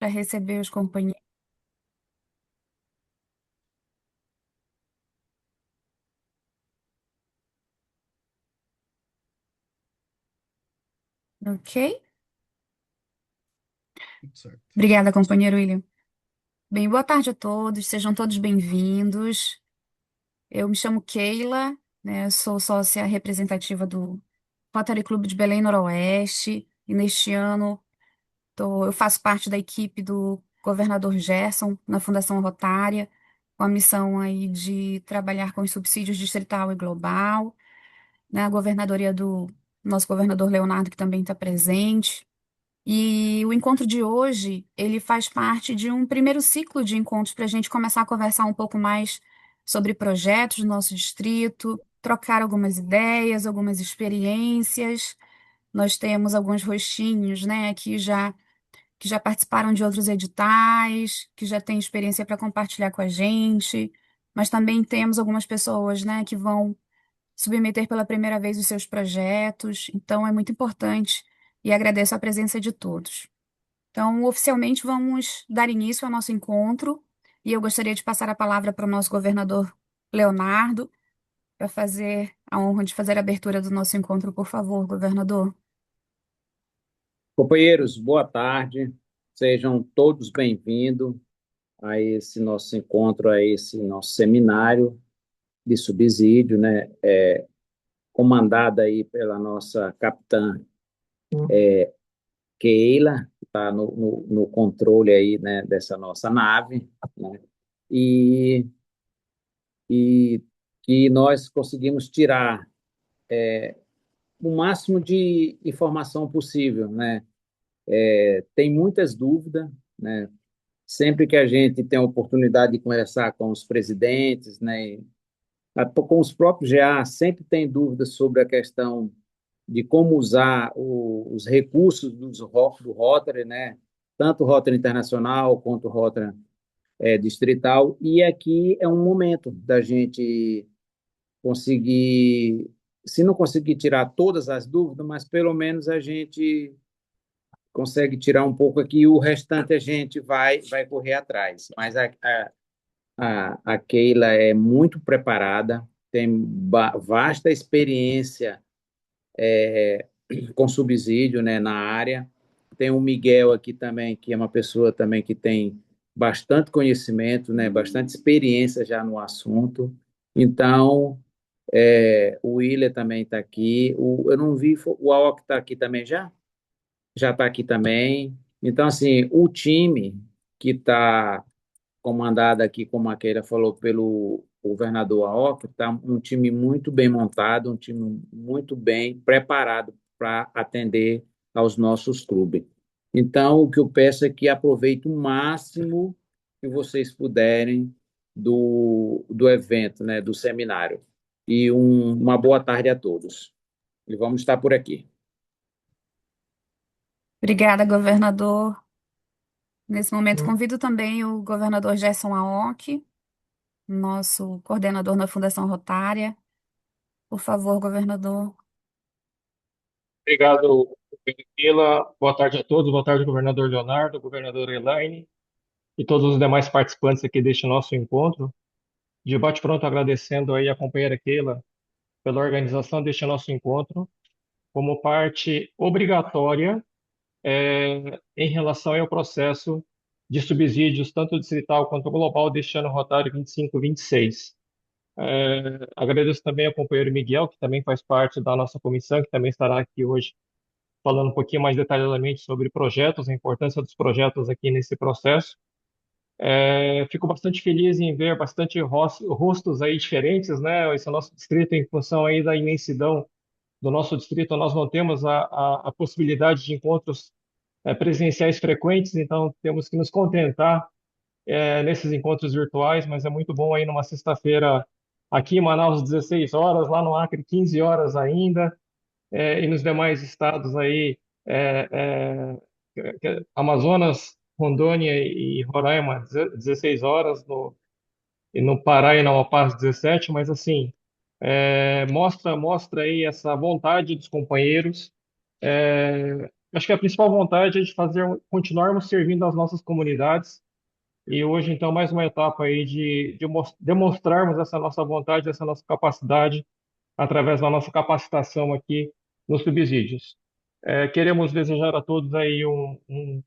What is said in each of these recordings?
para receber os companheiros. Ok? Certo. Obrigada, companheiro William. Bem, boa tarde a todos, sejam todos bem-vindos. Eu me chamo Keila, né? Eu sou sócia representativa do Rotary Clube de Belém Noroeste, e neste ano eu faço parte da equipe do governador Gerson na Fundação Rotária, com a missão aí de trabalhar com os subsídios distrital e global, né? A governadoria do nosso governador Leonardo, que também está presente. E o encontro de hoje, ele faz parte de um primeiro ciclo de encontros para a gente começar a conversar um pouco mais sobre projetos do nosso distrito, trocar algumas ideias, algumas experiências. Nós temos alguns rostinhos, né, que já participaram de outros editais, que já têm experiência para compartilhar com a gente, mas também temos algumas pessoas, né, que vão submeter pela primeira vez os seus projetos. Então, é muito importante e agradeço a presença de todos. Então, oficialmente, vamos dar início ao nosso encontro e eu gostaria de passar a palavra para o nosso governador Leonardo para fazer a honra de fazer a abertura do nosso encontro, por favor, governador. Companheiros, boa tarde. Sejam todos bem-vindos a esse nosso encontro, a esse nosso seminário de subsídio, né? Comandada aí pela nossa capitã Keila, que está no controle aí, né, dessa nossa nave, né? E, e que nós conseguimos tirar o máximo de informação possível, né? Tem muitas dúvidas, né? Sempre que a gente tem a oportunidade de conversar com os presidentes, né, com os próprios GA, sempre tem dúvidas sobre a questão de como usar os recursos do Rotary, né, tanto o Rotary Internacional quanto o Rotary Distrital, e aqui é um momento da gente conseguir, se não conseguir tirar todas as dúvidas, mas pelo menos a gente consegue tirar um pouco aqui e o restante a gente vai correr atrás. Mas a Keila é muito preparada, tem vasta experiência com subsídio, né, na área. Tem o Miguel aqui também, que é uma pessoa também que tem bastante conhecimento, né, bastante experiência já no assunto. Então, o William também está aqui. Eu não vi, o Aok está aqui também já? Já está aqui também. Então, assim, o time que está comandada aqui, como a Keira falou, pelo governador Aoki, está um time muito bem montado, um time muito bem preparado para atender aos nossos clubes. Então, o que eu peço é que aproveitem o máximo que vocês puderem do evento, né, do seminário. E uma boa tarde a todos. E vamos estar por aqui. Obrigada, governador. Nesse momento, convido também o governador Gerson Aoki, nosso coordenador na Fundação Rotária. Por favor, governador. Obrigado, Keila. Boa tarde a todos. Boa tarde, governador Leonardo, governador Elaine e todos os demais participantes aqui deste nosso encontro. De bate-pronto, agradecendo aí a companheira Keila pela organização deste nosso encontro, como parte obrigatória em relação ao processo de subsídios, tanto distrital quanto global, deste ano rotário 25-26. Agradeço também ao companheiro Miguel, que também faz parte da nossa comissão, que também estará aqui hoje falando um pouquinho mais detalhadamente sobre projetos, a importância dos projetos aqui nesse processo. Fico bastante feliz em ver bastante rostos aí diferentes, né? Esse é o nosso distrito, em função aí da imensidão do nosso distrito, nós não temos a possibilidade de encontros presenciais frequentes, então temos que nos contentar nesses encontros virtuais, mas é muito bom aí numa sexta-feira aqui em Manaus 16 horas, lá no Acre 15 horas ainda, e nos demais estados aí, é, Amazonas, Rondônia e Roraima 16 horas, e no Pará e na Amapá 17, mas assim, mostra aí essa vontade dos companheiros Acho que a principal vontade é de continuarmos servindo as nossas comunidades. E hoje, então, mais uma etapa aí de demonstrarmos essa nossa vontade, essa nossa capacidade, através da nossa capacitação aqui nos subsídios. Queremos desejar a todos aí um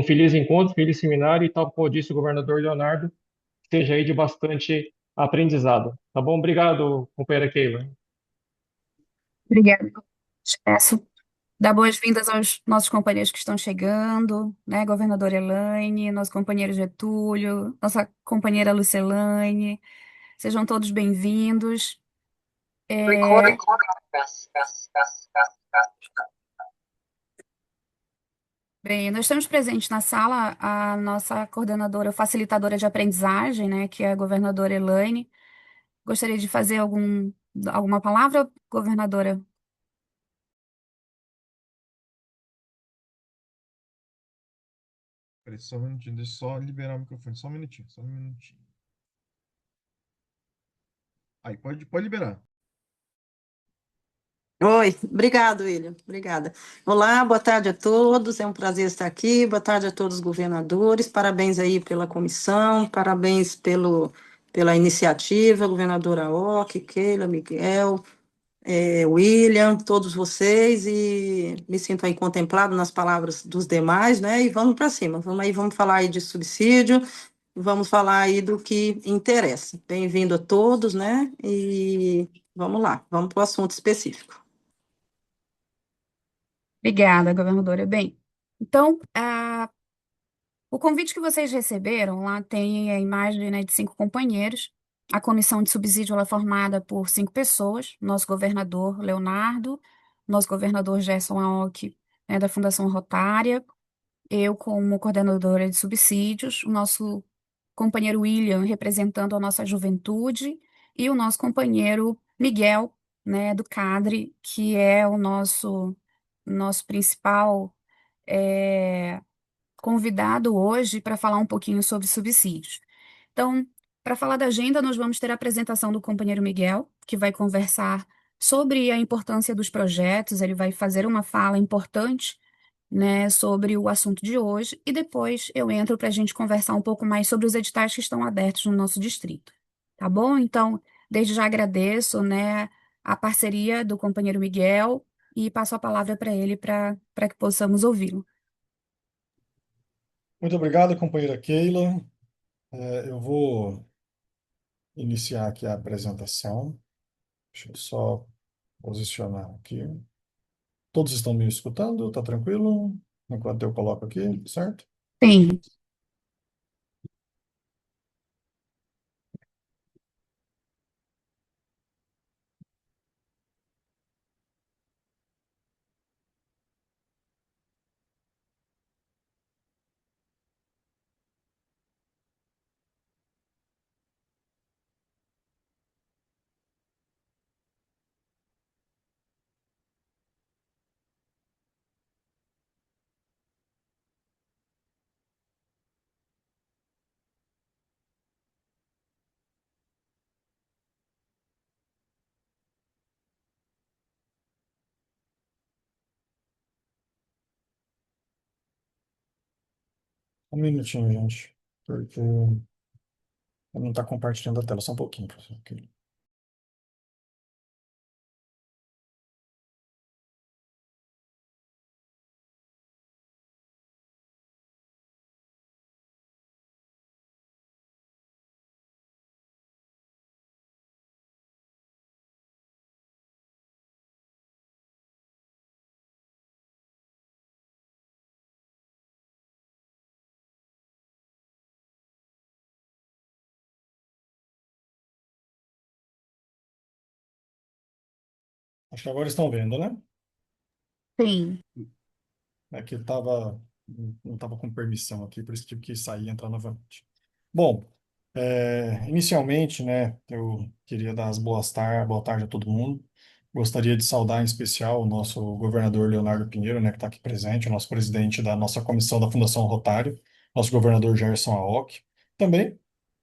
feliz encontro, feliz seminário, e tal como disse o governador Leonardo, seja aí de bastante aprendizado. Tá bom? Obrigado, companheira Keila. Obrigada. Peço dar boas-vindas aos nossos companheiros que estão chegando, né? Governadora Elaine, nosso companheiro Getúlio, nossa companheira Lucelaine. Sejam todos bem-vindos. É, Bem, nós temos presente na sala a nossa coordenadora, facilitadora de aprendizagem, né? Que é a governadora Elaine. Gostaria de fazer alguma palavra, governadora? Peraí, só um minutinho, deixa eu só liberar o microfone, só um minutinho, só um minutinho. Aí, pode liberar. Oi, obrigado, William. Obrigada. Olá, boa tarde a todos. É um prazer estar aqui. Boa tarde a todos os governadores. Parabéns aí pela comissão, parabéns pela iniciativa, governadora Ock, Keila, Miguel, William, todos vocês, e me sinto aí contemplado nas palavras dos demais, né? E vamos para cima. Vamos falar aí de subsídio, vamos falar aí do que interessa. Bem-vindo a todos, né? E vamos lá, vamos para o assunto específico. Obrigada, governadora. Bem, então, o convite que vocês receberam lá tem a imagem, né, de 5 companheiros. A comissão de subsídio ela é formada por 5 pessoas: nosso governador Leonardo, nosso governador Gerson Aoki, né, da Fundação Rotária, eu como coordenadora de subsídios, o nosso companheiro William representando a nossa juventude e o nosso companheiro Miguel, né, do CADRE, que é o nosso principal é, convidado hoje para falar um pouquinho sobre subsídios. Então, para falar da agenda, nós vamos ter a apresentação do companheiro Miguel, que vai conversar sobre a importância dos projetos, ele vai fazer uma fala importante, né, sobre o assunto de hoje, e depois eu entro para a gente conversar um pouco mais sobre os editais que estão abertos no nosso distrito. Tá bom? Então, desde já agradeço, né, a parceria do companheiro Miguel e passo a palavra para ele para que possamos ouvi-lo. Muito obrigado, companheira Keila. Eu vou iniciar aqui a apresentação. Deixa eu só posicionar aqui. Todos estão me escutando? Tá tranquilo? Enquanto eu coloco aqui, certo? Sim. Um minutinho, gente, porque não está compartilhando a tela. Só um pouquinho, professor. Acho que agora estão vendo, né? Sim. É que não estava com permissão aqui, por isso tive que sair e entrar novamente. Bom, inicialmente, né, eu queria dar boa tarde a todo mundo. Gostaria de saudar em especial o nosso governador Leonardo Pinheiro, né, que está aqui presente, o nosso presidente da nossa comissão da Fundação Rotário, nosso governador Gerson Aoki. Também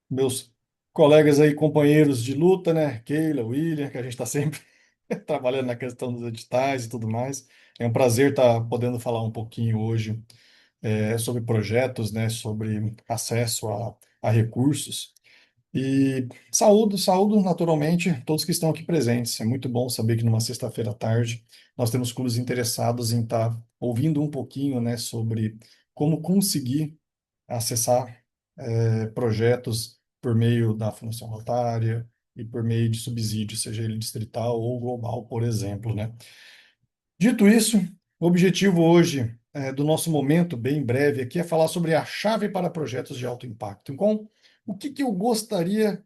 meus colegas aí, companheiros de luta, né, Keila, William, que a gente está sempre trabalhando na questão dos editais e tudo mais. É um prazer estar podendo falar um pouquinho hoje sobre projetos, né, sobre acesso a recursos. E saúdo naturalmente todos que estão aqui presentes. É muito bom saber que numa sexta-feira à tarde nós temos clubes interessados em estar ouvindo um pouquinho, né, sobre como conseguir acessar projetos por meio da Fundação Rotária e por meio de subsídio, seja ele distrital ou global, por exemplo, né? Dito isso, o objetivo hoje do nosso momento, bem breve aqui, é falar sobre a chave para projetos de alto impacto. Então, o que que eu gostaria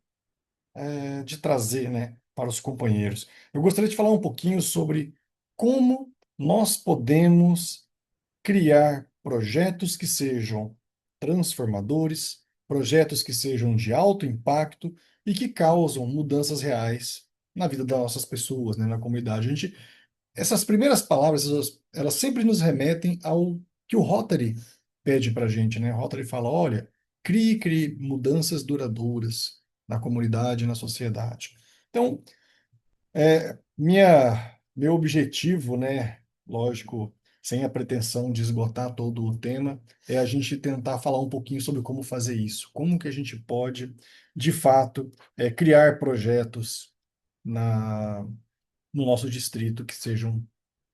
de trazer, né, para os companheiros? Eu gostaria de falar um pouquinho sobre como nós podemos criar projetos que sejam transformadores, projetos que sejam de alto impacto e que causam mudanças reais na vida das nossas pessoas, né, na comunidade. Essas primeiras palavras, elas sempre nos remetem ao que o Rotary pede para a gente, né? O Rotary fala, olha, crie mudanças duradouras na comunidade, na sociedade. Então, meu objetivo, né, lógico, sem a pretensão de esgotar todo o tema, é a gente tentar falar um pouquinho sobre como fazer isso, como que a gente pode, de fato, criar projetos na, no nosso distrito que sejam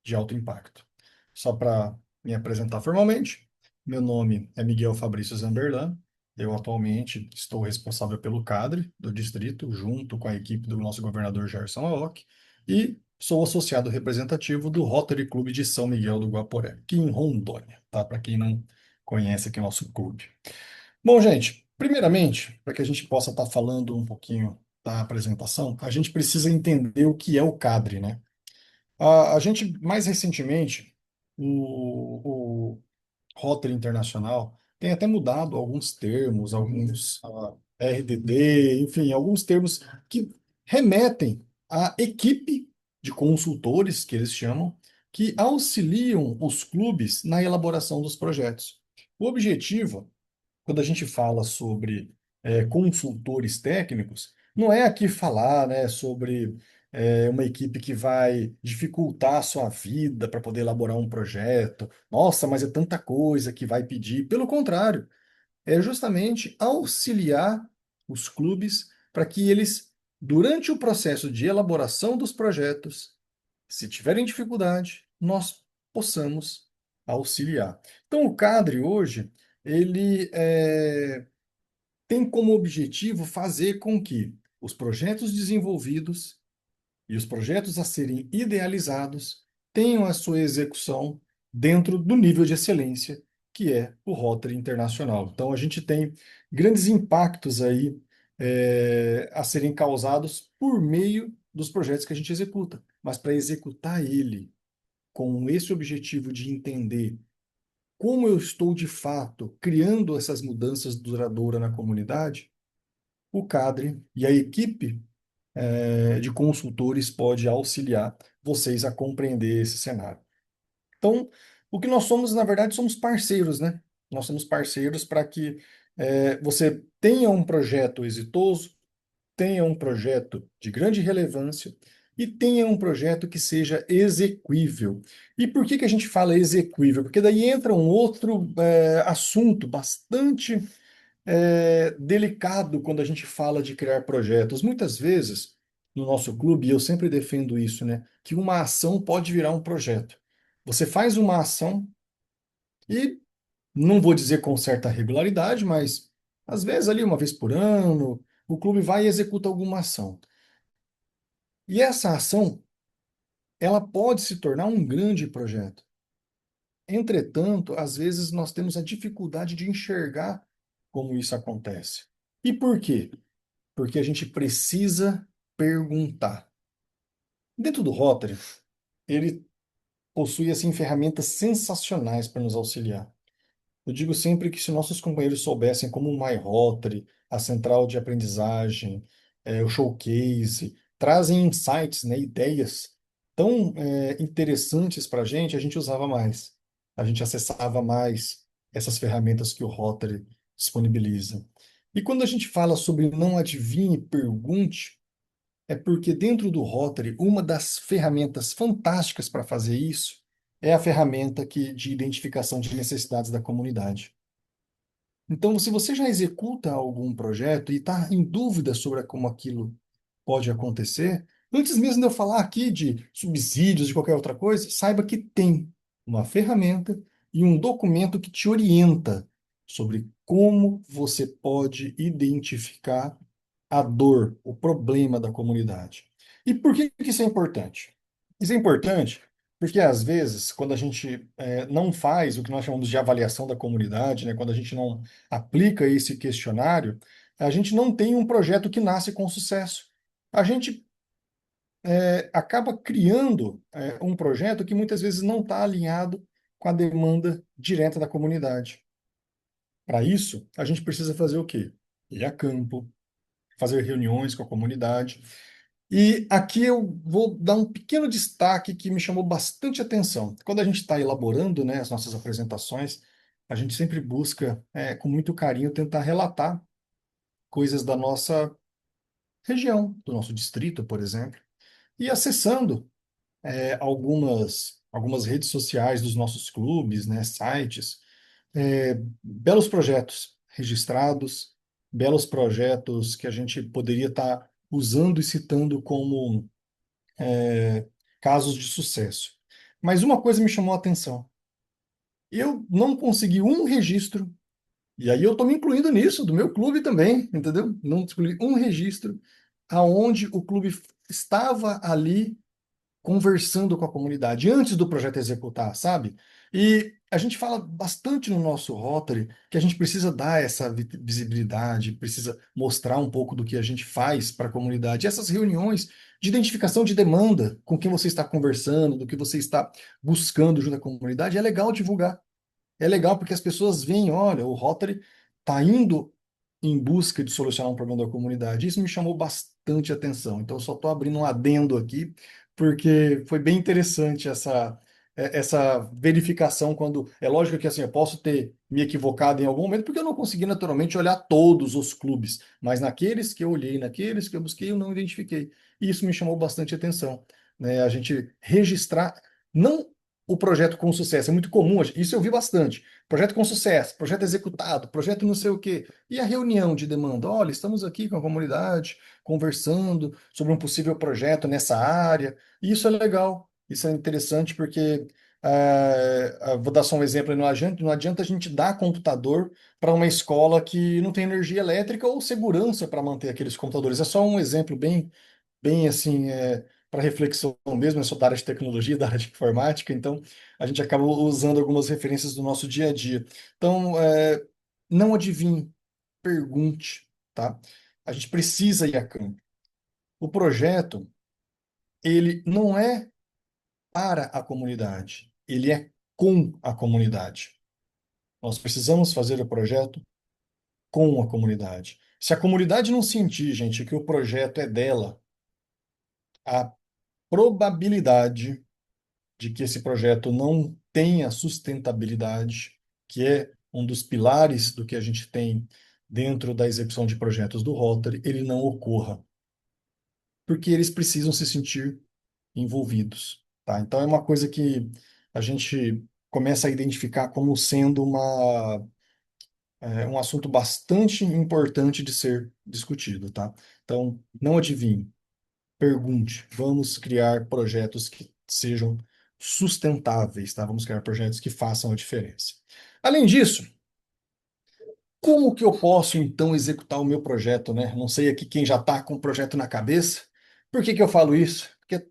de alto impacto. Só para me apresentar formalmente, meu nome é Miguel Fabrício Zamberlan. Eu atualmente estou responsável pelo CADRE do distrito, junto com a equipe do nosso governador Gerson Aoki, e sou associado representativo do Rotary Clube de São Miguel do Guaporé, aqui em Rondônia, tá? Para quem não conhece aqui o nosso clube. Bom, gente, primeiramente, para que a gente possa estar falando um pouquinho da apresentação, a gente precisa entender o que é o CADRE, né? A gente, mais recentemente, o Rotary Internacional tem até mudado alguns termos, alguns RDD, enfim, alguns termos que remetem à equipe de consultores, que eles chamam, que auxiliam os clubes na elaboração dos projetos. O objetivo quando a gente fala sobre consultores técnicos, não é aqui falar, né, sobre uma equipe que vai dificultar a sua vida para poder elaborar um projeto. Nossa, mas é tanta coisa que vai pedir. Pelo contrário, é justamente auxiliar os clubes para que eles, durante o processo de elaboração dos projetos, se tiverem dificuldade, nós possamos auxiliar. Então, o CADRE hoje, ele tem como objetivo fazer com que os projetos desenvolvidos e os projetos a serem idealizados tenham a sua execução dentro do nível de excelência que é o Rotary Internacional. Então, a gente tem grandes impactos aí a serem causados por meio dos projetos que a gente executa. Mas para executar ele com esse objetivo de entender como eu estou de fato criando essas mudanças duradouras na comunidade, o CADRE e a equipe de consultores pode auxiliar vocês a compreender esse cenário. Então, o que nós somos, na verdade, somos parceiros, né? Nós somos parceiros para que você tenha um projeto exitoso, tenha um projeto de grande relevância e tenha um projeto que seja exequível. E por que que a gente fala exequível? Porque daí entra um outro assunto bastante delicado quando a gente fala de criar projetos. Muitas vezes, no nosso clube, e eu sempre defendo isso, né, que uma ação pode virar um projeto. Você faz uma ação e, não vou dizer com certa regularidade, mas às vezes ali uma vez por ano, o clube vai e executa alguma ação. E essa ação, ela pode se tornar um grande projeto. Entretanto, às vezes nós temos a dificuldade de enxergar como isso acontece. E por quê? Porque a gente precisa perguntar. Dentro do Rotary, ele possui assim ferramentas sensacionais para nos auxiliar. Eu digo sempre que se nossos companheiros soubessem como o MyRotary, a central de aprendizagem, o showcase, trazem insights, né, ideias tão interessantes para a gente usava mais. A gente acessava mais essas ferramentas que o Rotary disponibiliza. E quando a gente fala sobre não adivinhe, pergunte, é porque dentro do Rotary, uma das ferramentas fantásticas para fazer isso é a ferramenta de identificação de necessidades da comunidade. Então, se você já executa algum projeto e está em dúvida sobre como aquilo pode acontecer, antes mesmo de eu falar aqui de subsídios, de qualquer outra coisa, saiba que tem uma ferramenta e um documento que te orienta sobre como você pode identificar a dor, o problema da comunidade. E por que que isso é importante? Isso é importante porque, às vezes, quando a gente não faz o que nós chamamos de avaliação da comunidade, né, quando a gente não aplica esse questionário, a gente não tem um projeto que nasce com sucesso. A gente acaba criando um projeto que muitas vezes não está alinhado com a demanda direta da comunidade. Para isso, a gente precisa fazer o quê? Ir a campo, fazer reuniões com a comunidade. E aqui eu vou dar um pequeno destaque que me chamou bastante atenção. Quando a gente está elaborando, né, as nossas apresentações, a gente sempre busca, com muito carinho, tentar relatar coisas da nossa região, do nosso distrito, por exemplo, e acessando algumas redes sociais dos nossos clubes, né, sites, belos projetos registrados, belos projetos que a gente poderia estar usando e citando como casos de sucesso. Mas uma coisa me chamou a atenção. Eu não consegui um registro, e aí eu estou me incluindo nisso, do meu clube também, entendeu? Não excluí um registro aonde o clube estava ali conversando com a comunidade antes do projeto executar, sabe? E a gente fala bastante no nosso Rotary que a gente precisa dar essa visibilidade, precisa mostrar um pouco do que a gente faz para a comunidade. E essas reuniões de identificação de demanda, com quem você está conversando, do que você está buscando junto à comunidade, é legal divulgar. É legal porque as pessoas veem, olha, o Rotary está indo em busca de solucionar um problema da comunidade. Isso me chamou bastante atenção. Então, eu só estou abrindo um adendo aqui, porque foi bem interessante essa verificação quando... É lógico que assim, eu posso ter me equivocado em algum momento, porque eu não consegui naturalmente olhar todos os clubes, mas naqueles que eu olhei, naqueles que eu busquei, eu não identifiquei. E isso me chamou bastante atenção, né? A gente registrar, não o projeto com sucesso, é muito comum, isso eu vi bastante. Projeto com sucesso, projeto executado, projeto não sei o quê. E a reunião de demanda? Olha, estamos aqui com a comunidade, conversando sobre um possível projeto nessa área. E isso é legal, isso é interessante porque, vou dar só um exemplo, não adianta a gente dar computador para uma escola que não tem energia elétrica ou segurança para manter aqueles computadores. É só um exemplo bem assim, para reflexão mesmo. Eu sou da área de tecnologia, da área de informática, então a gente acaba usando algumas referências do nosso dia a dia. Então, não adivinhe, pergunte, tá? A gente precisa ir a campo. O projeto, ele não é para a comunidade, ele é com a comunidade. Nós precisamos fazer o projeto com a comunidade. Se a comunidade não sentir, gente, que o projeto é dela, a probabilidade de que esse projeto não tenha sustentabilidade, que é um dos pilares do que a gente tem dentro da execução de projetos do Rotary, ele não ocorra, porque eles precisam se sentir envolvidos, tá? Então é uma coisa que a gente começa a identificar como sendo um assunto bastante importante de ser discutido, tá? Então, não adivinhe, pergunte, vamos criar projetos que sejam sustentáveis, tá? Vamos criar projetos que façam a diferença. Além disso, como que eu posso então executar o meu projeto, né? Não sei aqui quem já está com o projeto na cabeça. Por que que eu falo isso? Porque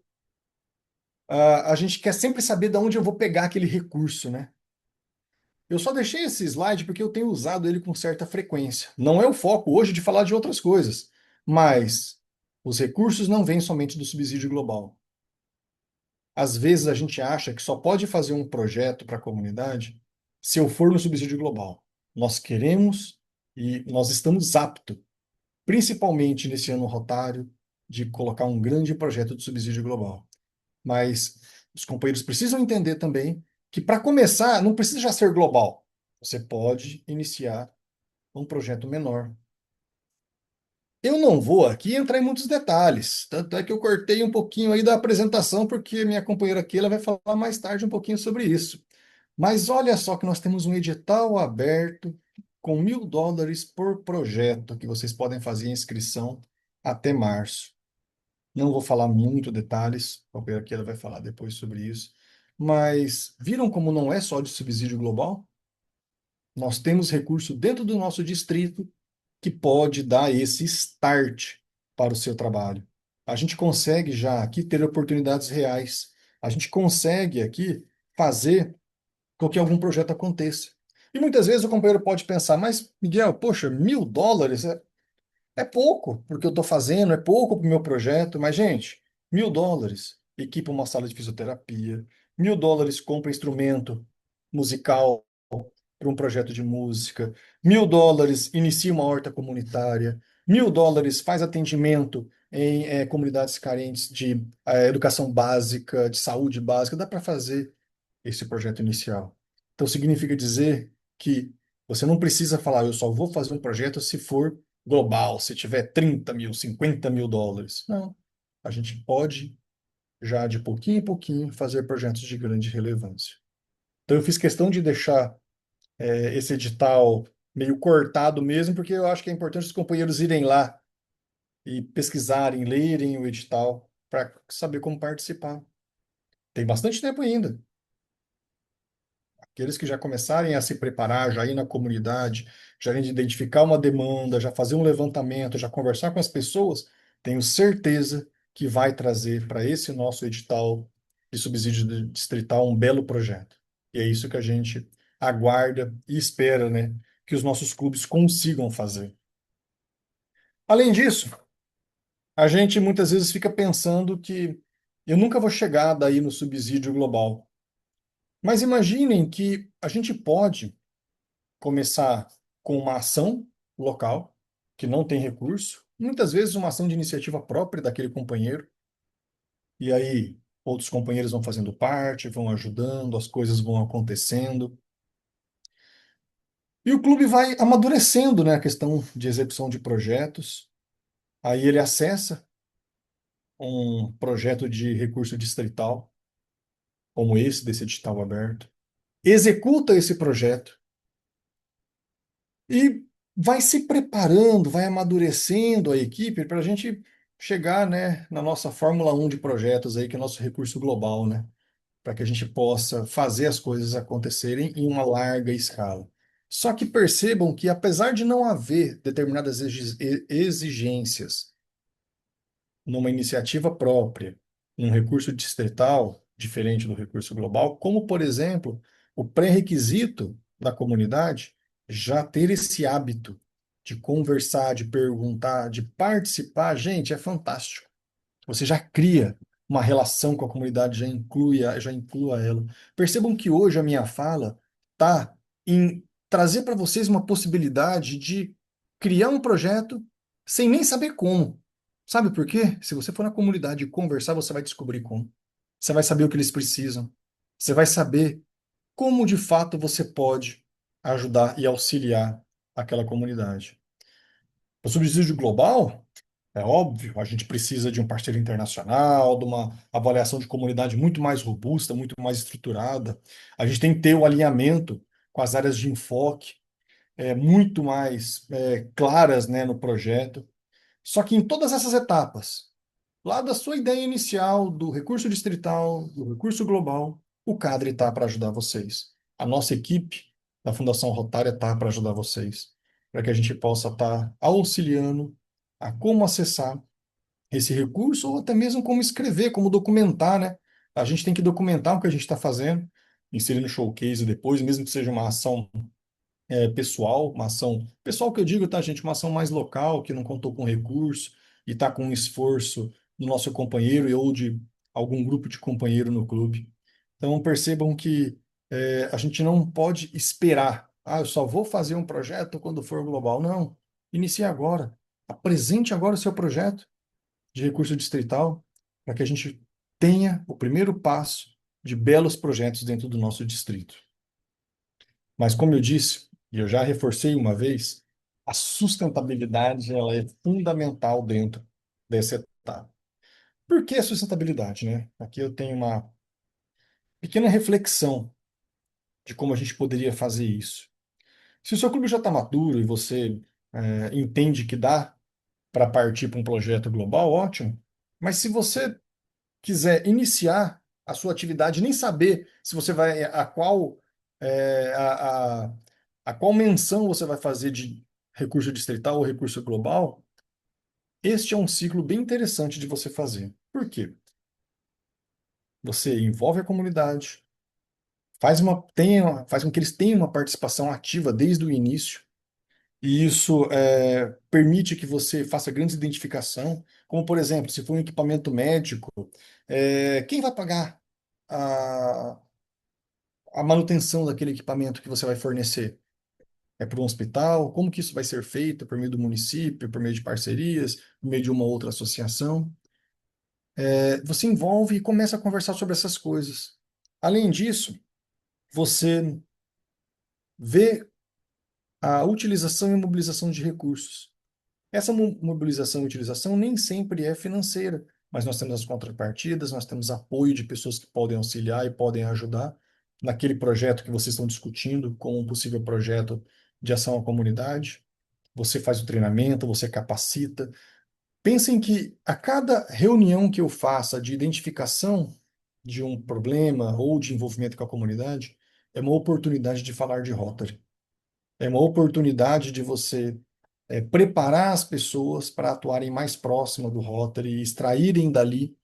a gente quer sempre saber de onde eu vou pegar aquele recurso, né? Eu só deixei esse slide porque eu tenho usado ele com certa frequência. Não é o foco hoje de falar de outras coisas, mas os recursos não vêm somente do subsídio global. Às vezes a gente acha que só pode fazer um projeto para a comunidade se eu for no subsídio global. Nós queremos e nós estamos aptos, principalmente nesse ano rotário, de colocar um grande projeto de subsídio global. Mas os companheiros precisam entender também que, para começar, não precisa já ser global. Você pode iniciar um projeto menor, Eu não vou aqui entrar em muitos detalhes, tanto é que eu cortei um pouquinho aí da apresentação, porque minha companheira aqui ela vai falar mais tarde um pouquinho sobre isso. Mas olha só que nós temos um edital aberto com US$ 1.000 por projeto que vocês podem fazer a inscrição até março. Não vou falar muito detalhes, a companheira aqui ela vai falar depois sobre isso. Mas viram como não é só de subsídio global? Nós temos recurso dentro do nosso distrito que pode dar esse start para o seu trabalho. A gente consegue já aqui ter oportunidades reais. A gente consegue aqui fazer com que algum projeto aconteça. E muitas vezes o companheiro pode pensar, mas Miguel, poxa, US$ 1.000 é pouco porque eu estou fazendo, é pouco para o meu projeto, mas gente, US$ 1.000 equipa uma sala de fisioterapia, US$ 1.000 compra instrumento musical para um projeto de música, US$ 1.000 inicia uma horta comunitária, US$ 1.000 faz atendimento em comunidades carentes de educação básica, de saúde básica, dá para fazer esse projeto inicial. Então significa dizer que você não precisa falar, eu só vou fazer um projeto se for global, se tiver 30 mil, US$ 50.000. Não. A gente pode, já de pouquinho em pouquinho, fazer projetos de grande relevância. Então eu fiz questão de deixar esse edital meio cortado mesmo, porque eu acho que é importante os companheiros irem lá e pesquisarem, lerem o edital para saber como participar. Tem bastante tempo ainda. Aqueles que já começarem a se preparar, já ir na comunidade, já identificar uma demanda, já fazer um levantamento, já conversar com as pessoas, tenho certeza que vai trazer para esse nosso edital de subsídio distrital um belo projeto. E é isso que a gente aguarda e espera, né, que os nossos clubes consigam fazer. Além disso, a gente muitas vezes fica pensando que eu nunca vou chegar daí no subsídio global. Mas imaginem que a gente pode começar com uma ação local, que não tem recurso, muitas vezes uma ação de iniciativa própria daquele companheiro, e aí outros companheiros vão fazendo parte, vão ajudando, as coisas vão acontecendo. E o clube vai amadurecendo, né, a questão de execução de projetos. Aí ele acessa um projeto de recurso distrital, como esse, desse edital aberto, executa esse projeto e vai se preparando, vai amadurecendo a equipe para a gente chegar, né, na nossa Fórmula 1 de projetos aí, que é o nosso recurso global, né, para que a gente possa fazer as coisas acontecerem em uma larga escala. Só que percebam que, apesar de não haver determinadas exigências numa iniciativa própria, um recurso distrital diferente do recurso global, como, por exemplo, o pré-requisito da comunidade já ter esse hábito de conversar, de perguntar, de participar, gente, é fantástico. Você já cria uma relação com a comunidade, já inclua ela. Percebam que hoje a minha fala está em trazer para vocês uma possibilidade de criar um projeto sem nem saber como. Sabe por quê? Se você for na comunidade e conversar, você vai descobrir como. Você vai saber o que eles precisam. Você vai saber como de fato você pode ajudar e auxiliar aquela comunidade. O subsídio global, é óbvio, a gente precisa de um parceiro internacional, de uma avaliação de comunidade muito mais robusta, muito mais estruturada. A gente tem que ter o alinhamento com as áreas de enfoque muito mais claras, né, no projeto. Só que em todas essas etapas, lá da sua ideia inicial, do recurso distrital, do recurso global, o CADRE está para ajudar vocês. A nossa equipe da Fundação Rotária está para ajudar vocês, para que a gente possa estar auxiliando a como acessar esse recurso, ou até mesmo como escrever, como documentar, né? A gente tem que documentar o que a gente está fazendo, inserir no showcase depois, mesmo que seja uma ação pessoal, uma ação pessoal que eu digo, tá, gente? Uma ação mais local, que não contou com recurso e está com um esforço do nosso companheiro e ou de algum grupo de companheiro no clube. Então percebam que a gente não pode esperar. Ah, eu só vou fazer um projeto quando for global. Não. Inicie agora. Apresente agora o seu projeto de recurso distrital para que a gente tenha o primeiro passo de belos projetos dentro do nosso distrito. Mas como eu disse, e eu já reforcei uma vez, a sustentabilidade ela é fundamental dentro dessa etapa. Por que a sustentabilidade, né? Aqui eu tenho uma pequena reflexão de como a gente poderia fazer isso. Se o seu clube já está maduro e você entende que dá para partir para um projeto global, ótimo. Mas se você quiser iniciar a sua atividade, nem saber se você vai é, a, a, a qual menção você vai fazer de recurso distrital ou recurso global, este é um ciclo bem interessante de você fazer. Por quê? Você envolve a comunidade, faz com que eles tenham uma participação ativa desde o início. E isso permite que você faça grandes identificação, como, por exemplo, se for um equipamento médico, quem vai pagar a, a manutenção daquele equipamento que você vai fornecer? É para um hospital? Como que isso vai ser feito? Por meio do município, por meio de parcerias, por meio de uma outra associação? Você envolve e começa a conversar sobre essas coisas. Além disso, você vê a utilização e mobilização de recursos. Essa mobilização e utilização nem sempre é financeira, mas nós temos as contrapartidas, nós temos apoio de pessoas que podem auxiliar e podem ajudar naquele projeto que vocês estão discutindo, como um possível projeto de ação à comunidade. Você faz o treinamento, você capacita. Pensem que a cada reunião que eu faça de identificação de um problema ou de envolvimento com a comunidade, é uma oportunidade de falar de Rotary. É uma oportunidade de você preparar as pessoas para atuarem mais próximo do Rotary e extraírem dali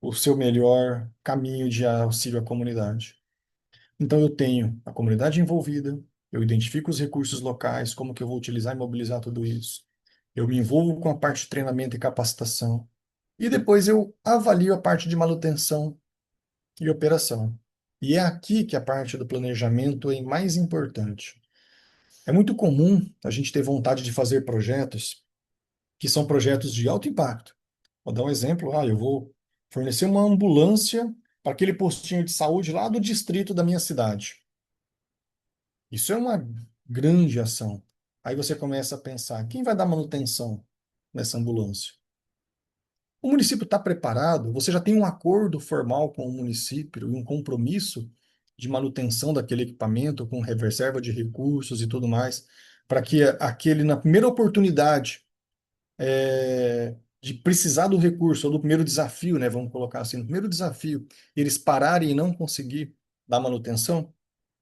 o seu melhor caminho de auxílio à comunidade. Então eu tenho a comunidade envolvida, eu identifico os recursos locais, como que eu vou utilizar e mobilizar tudo isso. Eu me envolvo com a parte de treinamento e capacitação. E depois eu avalio a parte de manutenção e operação. E é aqui que a parte do planejamento é mais importante. É muito comum a gente ter vontade de fazer projetos que são projetos de alto impacto. Vou dar um exemplo. Eu vou fornecer uma ambulância para aquele postinho de saúde lá do distrito da minha cidade. Isso é uma grande ação. Aí você começa a pensar, quem vai dar manutenção nessa ambulância? O município está preparado? Você já tem um acordo formal com o município e um compromisso de manutenção daquele equipamento com reserva de recursos e tudo mais, para que aquele, na primeira oportunidade de precisar do recurso, ou do primeiro desafio, né, vamos colocar assim, no primeiro desafio, eles pararem e não conseguir dar manutenção?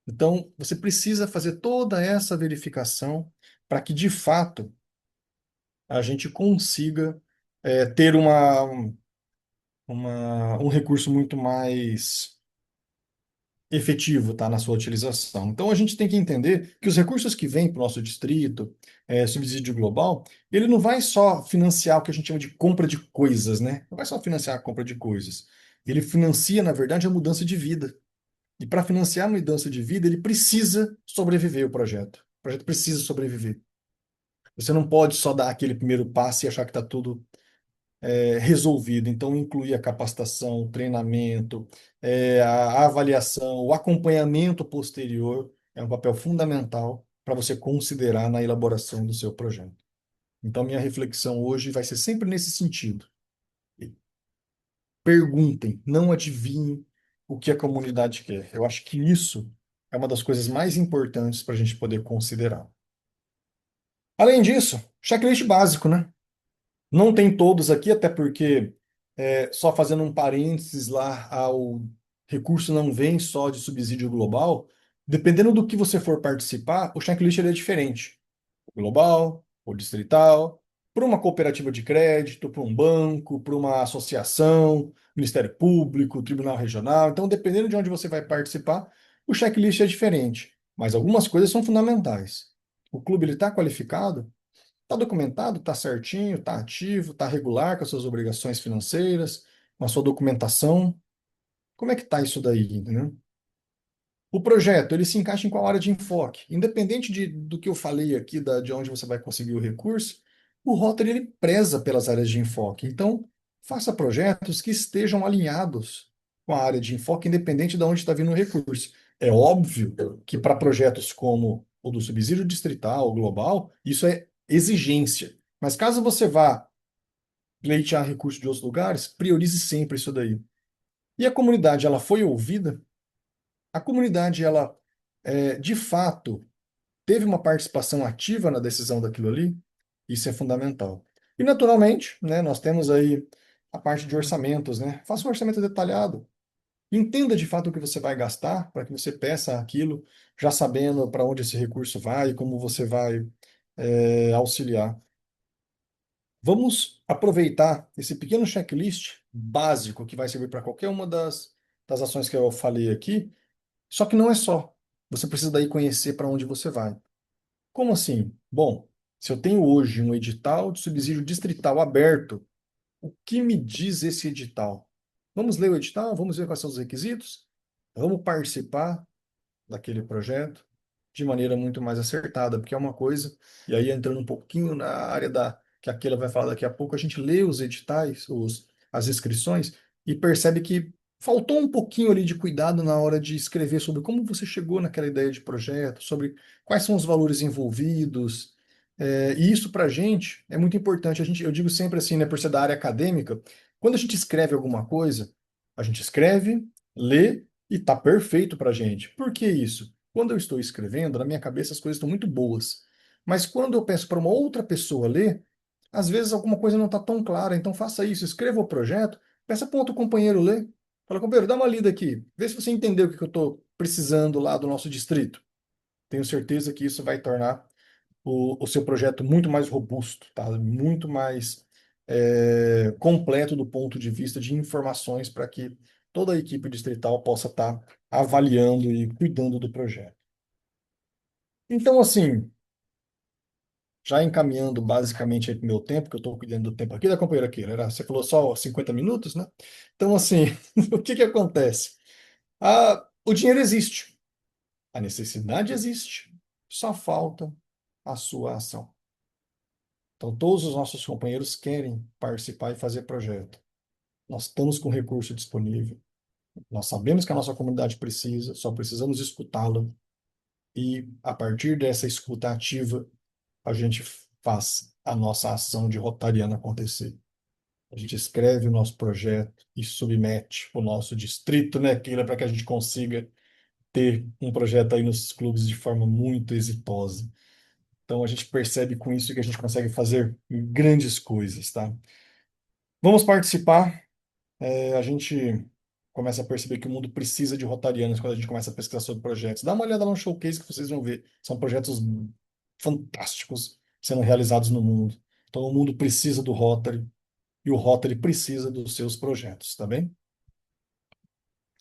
Então, você precisa fazer toda essa verificação para que, de fato, a gente consiga ter um recurso muito mais efetivo, tá, na sua utilização. Então, a gente tem que entender que os recursos que vêm para o nosso distrito, subsídio global, ele não vai só financiar o que a gente chama de compra de coisas, né? Não vai só financiar a compra de coisas. Ele financia, na verdade, a mudança de vida. E para financiar a mudança de vida, ele precisa sobreviver o projeto. O projeto precisa sobreviver. Você não pode só dar aquele primeiro passo e achar que está tudo resolvido. Então, incluir a capacitação, o treinamento, a avaliação, o acompanhamento posterior é um papel fundamental para você considerar na elaboração do seu projeto. Então, minha reflexão hoje vai ser sempre nesse sentido. Perguntem, não adivinhem o que a comunidade quer. Eu acho que isso é uma das coisas mais importantes para a gente poder considerar. Além disso, checklist básico, né? Não tem todos aqui, até porque, só fazendo um parênteses lá, o recurso não vem só de subsídio global. Dependendo do que você for participar, o checklist ele é diferente. O global, o distrital, para uma cooperativa de crédito, para um banco, para uma associação, Ministério Público, Tribunal Regional. Então, dependendo de onde você vai participar, o checklist é diferente. Mas algumas coisas são fundamentais. O clube está qualificado? Está documentado, está certinho, está ativo, está regular com as suas obrigações financeiras, com a sua documentação. Como é que está isso daí, entendeu? O projeto, ele se encaixa em qual área de enfoque? Independente do que eu falei aqui, de onde você vai conseguir o recurso, o Rotary, ele preza pelas áreas de enfoque. Então, faça projetos que estejam alinhados com a área de enfoque, independente de onde está vindo o recurso. É óbvio que para projetos como ou do subsídio distrital ou global, isso é exigência. Mas caso você vá pleitear recursos de outros lugares, priorize sempre isso daí. E a comunidade, ela foi ouvida? A comunidade, ela, de fato, teve uma participação ativa na decisão daquilo ali? Isso é fundamental. E, naturalmente, né, nós temos aí a parte de orçamentos, né? Faça um orçamento detalhado. Entenda de fato o que você vai gastar para que você peça aquilo, já sabendo para onde esse recurso vai e como você vai auxiliar. Vamos aproveitar esse pequeno checklist básico que vai servir para qualquer uma das ações que eu falei aqui, só que não é só. Você precisa daí conhecer para onde você vai. Como assim? Bom, se eu tenho hoje um edital de subsídio distrital aberto, o que me diz esse edital? Vamos ler o edital, vamos ver quais são os requisitos, vamos participar daquele projeto de maneira muito mais acertada, porque é uma coisa, e aí entrando um pouquinho na área que a Keila vai falar daqui a pouco, a gente lê os editais, as inscrições, e percebe que faltou um pouquinho ali de cuidado na hora de escrever sobre como você chegou naquela ideia de projeto, sobre quais são os valores envolvidos. E isso para a gente é muito importante. Eu digo sempre assim, né, por ser da área acadêmica, quando a gente escreve alguma coisa, a gente escreve, lê e tá perfeito para a gente. Por que isso? Quando eu estou escrevendo, na minha cabeça as coisas estão muito boas. Mas quando eu peço para uma outra pessoa ler, às vezes alguma coisa não está tão clara. Então faça isso, escreva o projeto, peça para outro companheiro ler. Fala, companheiro, dá uma lida aqui. Vê se você entendeu o que eu estou precisando lá do nosso distrito. Tenho certeza que isso vai tornar o seu projeto muito mais robusto, tá? Muito mais completo do ponto de vista de informações para que toda a equipe distrital possa estar avaliando e cuidando do projeto. Então, assim, já encaminhando basicamente para o meu tempo, que eu estou cuidando do tempo aqui da companheira Keila, você falou só 50 minutos, né? Então, assim, o que que acontece? O dinheiro existe, a necessidade existe, só falta a sua ação. Então, todos os nossos companheiros querem participar e fazer projeto. Nós estamos com recurso disponível. Nós sabemos que a nossa comunidade precisa, só precisamos escutá-la. E, a partir dessa escuta ativa, a gente faz a nossa ação de Rotariano acontecer. A gente escreve o nosso projeto e submete o nosso distrito, né, Keila, para que a gente consiga ter um projeto aí nos clubes de forma muito exitosa. Então, a gente percebe com isso que a gente consegue fazer grandes coisas, tá? Vamos participar. A gente começa a perceber que o mundo precisa de rotarianos quando a gente começa a pesquisar sobre projetos. Dá uma olhada lá no showcase que vocês vão ver. São projetos fantásticos sendo realizados no mundo. Então, o mundo precisa do Rotary e o Rotary precisa dos seus projetos, tá bem?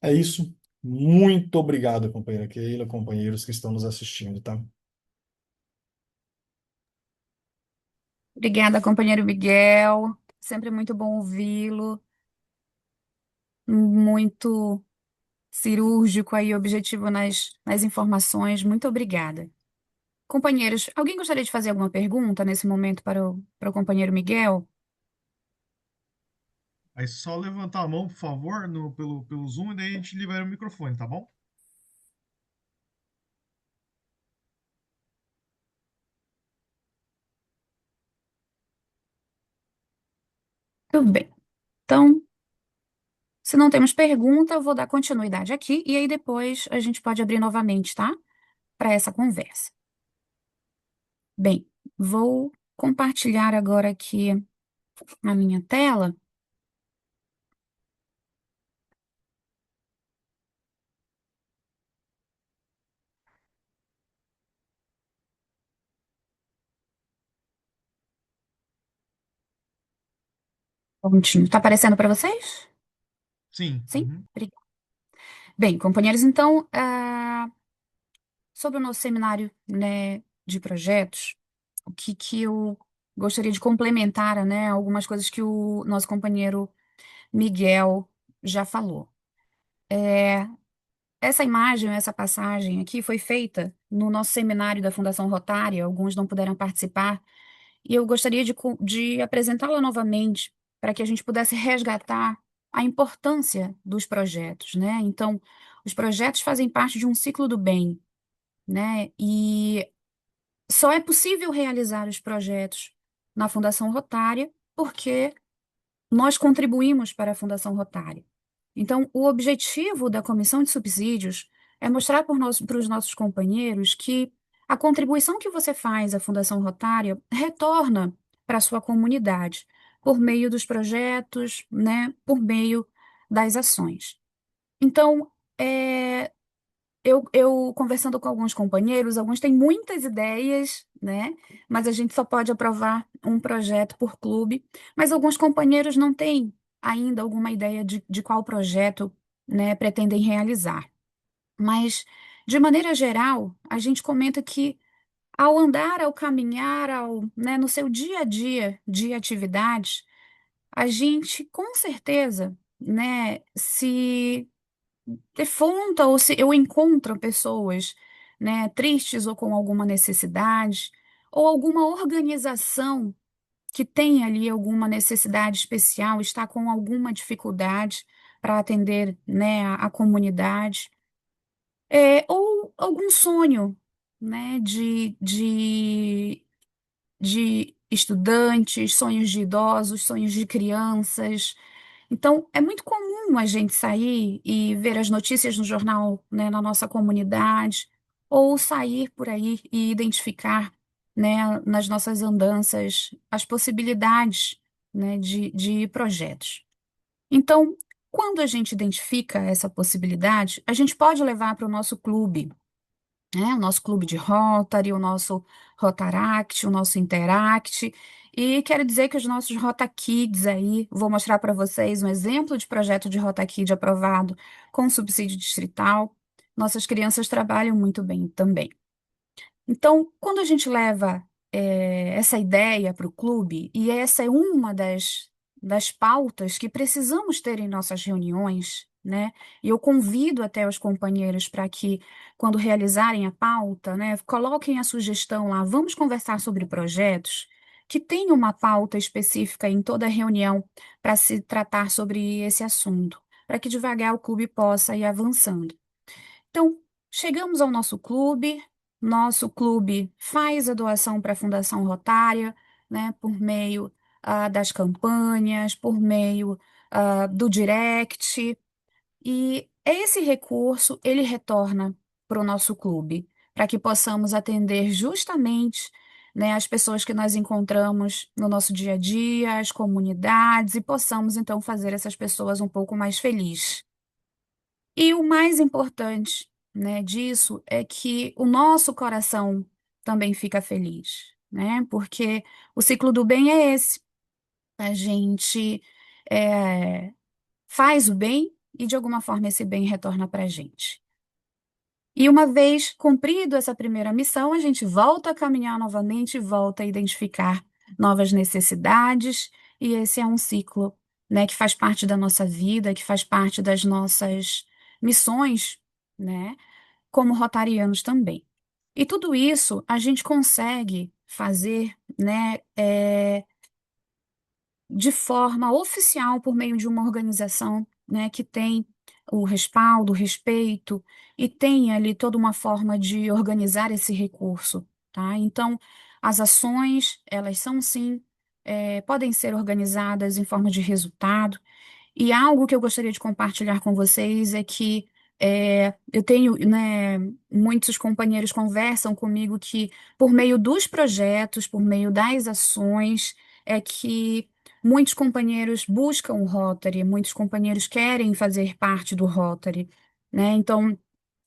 É isso. Muito obrigado, companheira Keila, companheiros que estão nos assistindo, tá? Obrigada, companheiro Miguel. Sempre muito bom ouvi-lo. Muito cirúrgico aí, objetivo nas informações. Muito obrigada. Companheiros, alguém gostaria de fazer alguma pergunta nesse momento para o companheiro Miguel? Aí só levantar a mão, por favor, pelo Zoom, e daí a gente libera o microfone, tá bom? Tudo bem. Então, se não temos pergunta, eu vou dar continuidade aqui e aí depois a gente pode abrir novamente, tá? Para essa conversa. Bem, vou compartilhar agora aqui a minha tela. Tá aparecendo para vocês? Sim. Sim? Obrigada. Bem, companheiros, então, sobre o nosso seminário, né, de projetos, o que eu gostaria de complementar, né, algumas coisas que o nosso companheiro Miguel já falou. Essa imagem, essa passagem aqui foi feita no nosso seminário da Fundação Rotária, alguns não puderam participar, e eu gostaria de apresentá-la novamente para que a gente pudesse resgatar a importância dos projetos, né? Então, os projetos fazem parte de um ciclo do bem, né? E só é possível realizar os projetos na Fundação Rotária porque nós contribuímos para a Fundação Rotária. Então, o objetivo da Comissão de Subsídios é mostrar para os nossos companheiros que a contribuição que você faz à Fundação Rotária retorna para a sua comunidade, por meio dos projetos, né, por meio das ações. Então, eu conversando com alguns companheiros, alguns têm muitas ideias, né? Mas a gente só pode aprovar um projeto por clube. Mas alguns companheiros não têm ainda alguma ideia de qual projeto, né, pretendem realizar. Mas, de maneira geral, a gente comenta que ao andar, ao caminhar, né, no seu dia a dia de atividades, a gente com certeza, né, se defronta ou se eu encontro pessoas, né, tristes ou com alguma necessidade, ou alguma organização que tem ali alguma necessidade especial, está com alguma dificuldade para atender, né, a comunidade, ou algum sonho, né, de estudantes, sonhos de idosos, sonhos de crianças. Então, é muito comum a gente sair e ver as notícias no jornal, né, na nossa comunidade, ou sair por aí e identificar, né, nas nossas andanças as possibilidades, né, de projetos. Então, quando a gente identifica essa possibilidade, a gente pode levar para o nosso clube, né? O nosso clube de Rotary, o nosso Rotaract, o nosso Interact. E quero dizer que os nossos Rota Kids aí, vou mostrar para vocês um exemplo de projeto de Rota Kid aprovado com subsídio distrital. Nossas crianças trabalham muito bem também. Então, quando a gente leva essa ideia para o clube, e essa é uma das pautas que precisamos ter em nossas reuniões, né? E eu convido até os companheiros para que, quando realizarem a pauta, né, coloquem a sugestão lá, vamos conversar sobre projetos, que tenha uma pauta específica em toda reunião para se tratar sobre esse assunto, para que devagar o clube possa ir avançando. Então, chegamos ao nosso clube faz a doação para a Fundação Rotária, né, por meio das campanhas, por meio do direct, e esse recurso ele retorna para o nosso clube, para que possamos atender justamente, né, as pessoas que nós encontramos no nosso dia a dia, as comunidades, e possamos então fazer essas pessoas um pouco mais felizes. E o mais importante, né, disso é que o nosso coração também fica feliz, né? Porque o ciclo do bem é esse. A gente é, faz o bem e de alguma forma esse bem retorna para a gente. E uma vez cumprido essa primeira missão, a gente volta a caminhar novamente, volta a identificar novas necessidades, e esse é um ciclo, né, que faz parte da nossa vida, que faz parte das nossas missões, né, como rotarianos também. E tudo isso a gente consegue fazer, né, de forma oficial por meio de uma organização, né, que tem o respaldo, o respeito e tem ali toda uma forma de organizar esse recurso, tá? Então, as ações, elas são sim, podem ser organizadas em forma de resultado. E algo que eu gostaria de compartilhar com vocês é que eu tenho, né, muitos companheiros conversam comigo que, por meio dos projetos, por meio das ações, é que muitos companheiros buscam o Rotary, muitos companheiros querem fazer parte do Rotary, né? Então,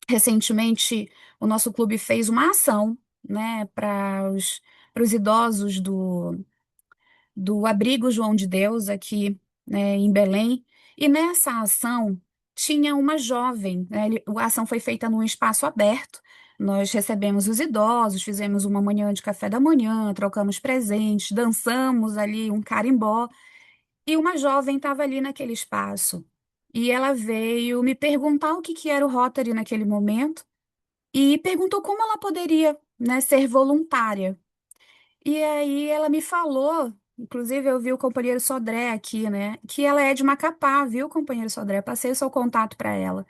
recentemente, o nosso clube fez uma ação, né, para os idosos do Abrigo João de Deus, aqui, né, em Belém. E nessa ação tinha uma jovem, né, a ação foi feita num espaço aberto. Nós recebemos os idosos, fizemos uma manhã de café da manhã, trocamos presentes, dançamos ali um carimbó. E uma jovem estava ali naquele espaço. E ela veio me perguntar o que que era o Rotary naquele momento e perguntou como ela poderia, né, ser voluntária. E aí ela me falou, inclusive eu vi o companheiro Sodré aqui, né? Que ela é de Macapá, viu, companheiro Sodré? Passei o seu contato para ela.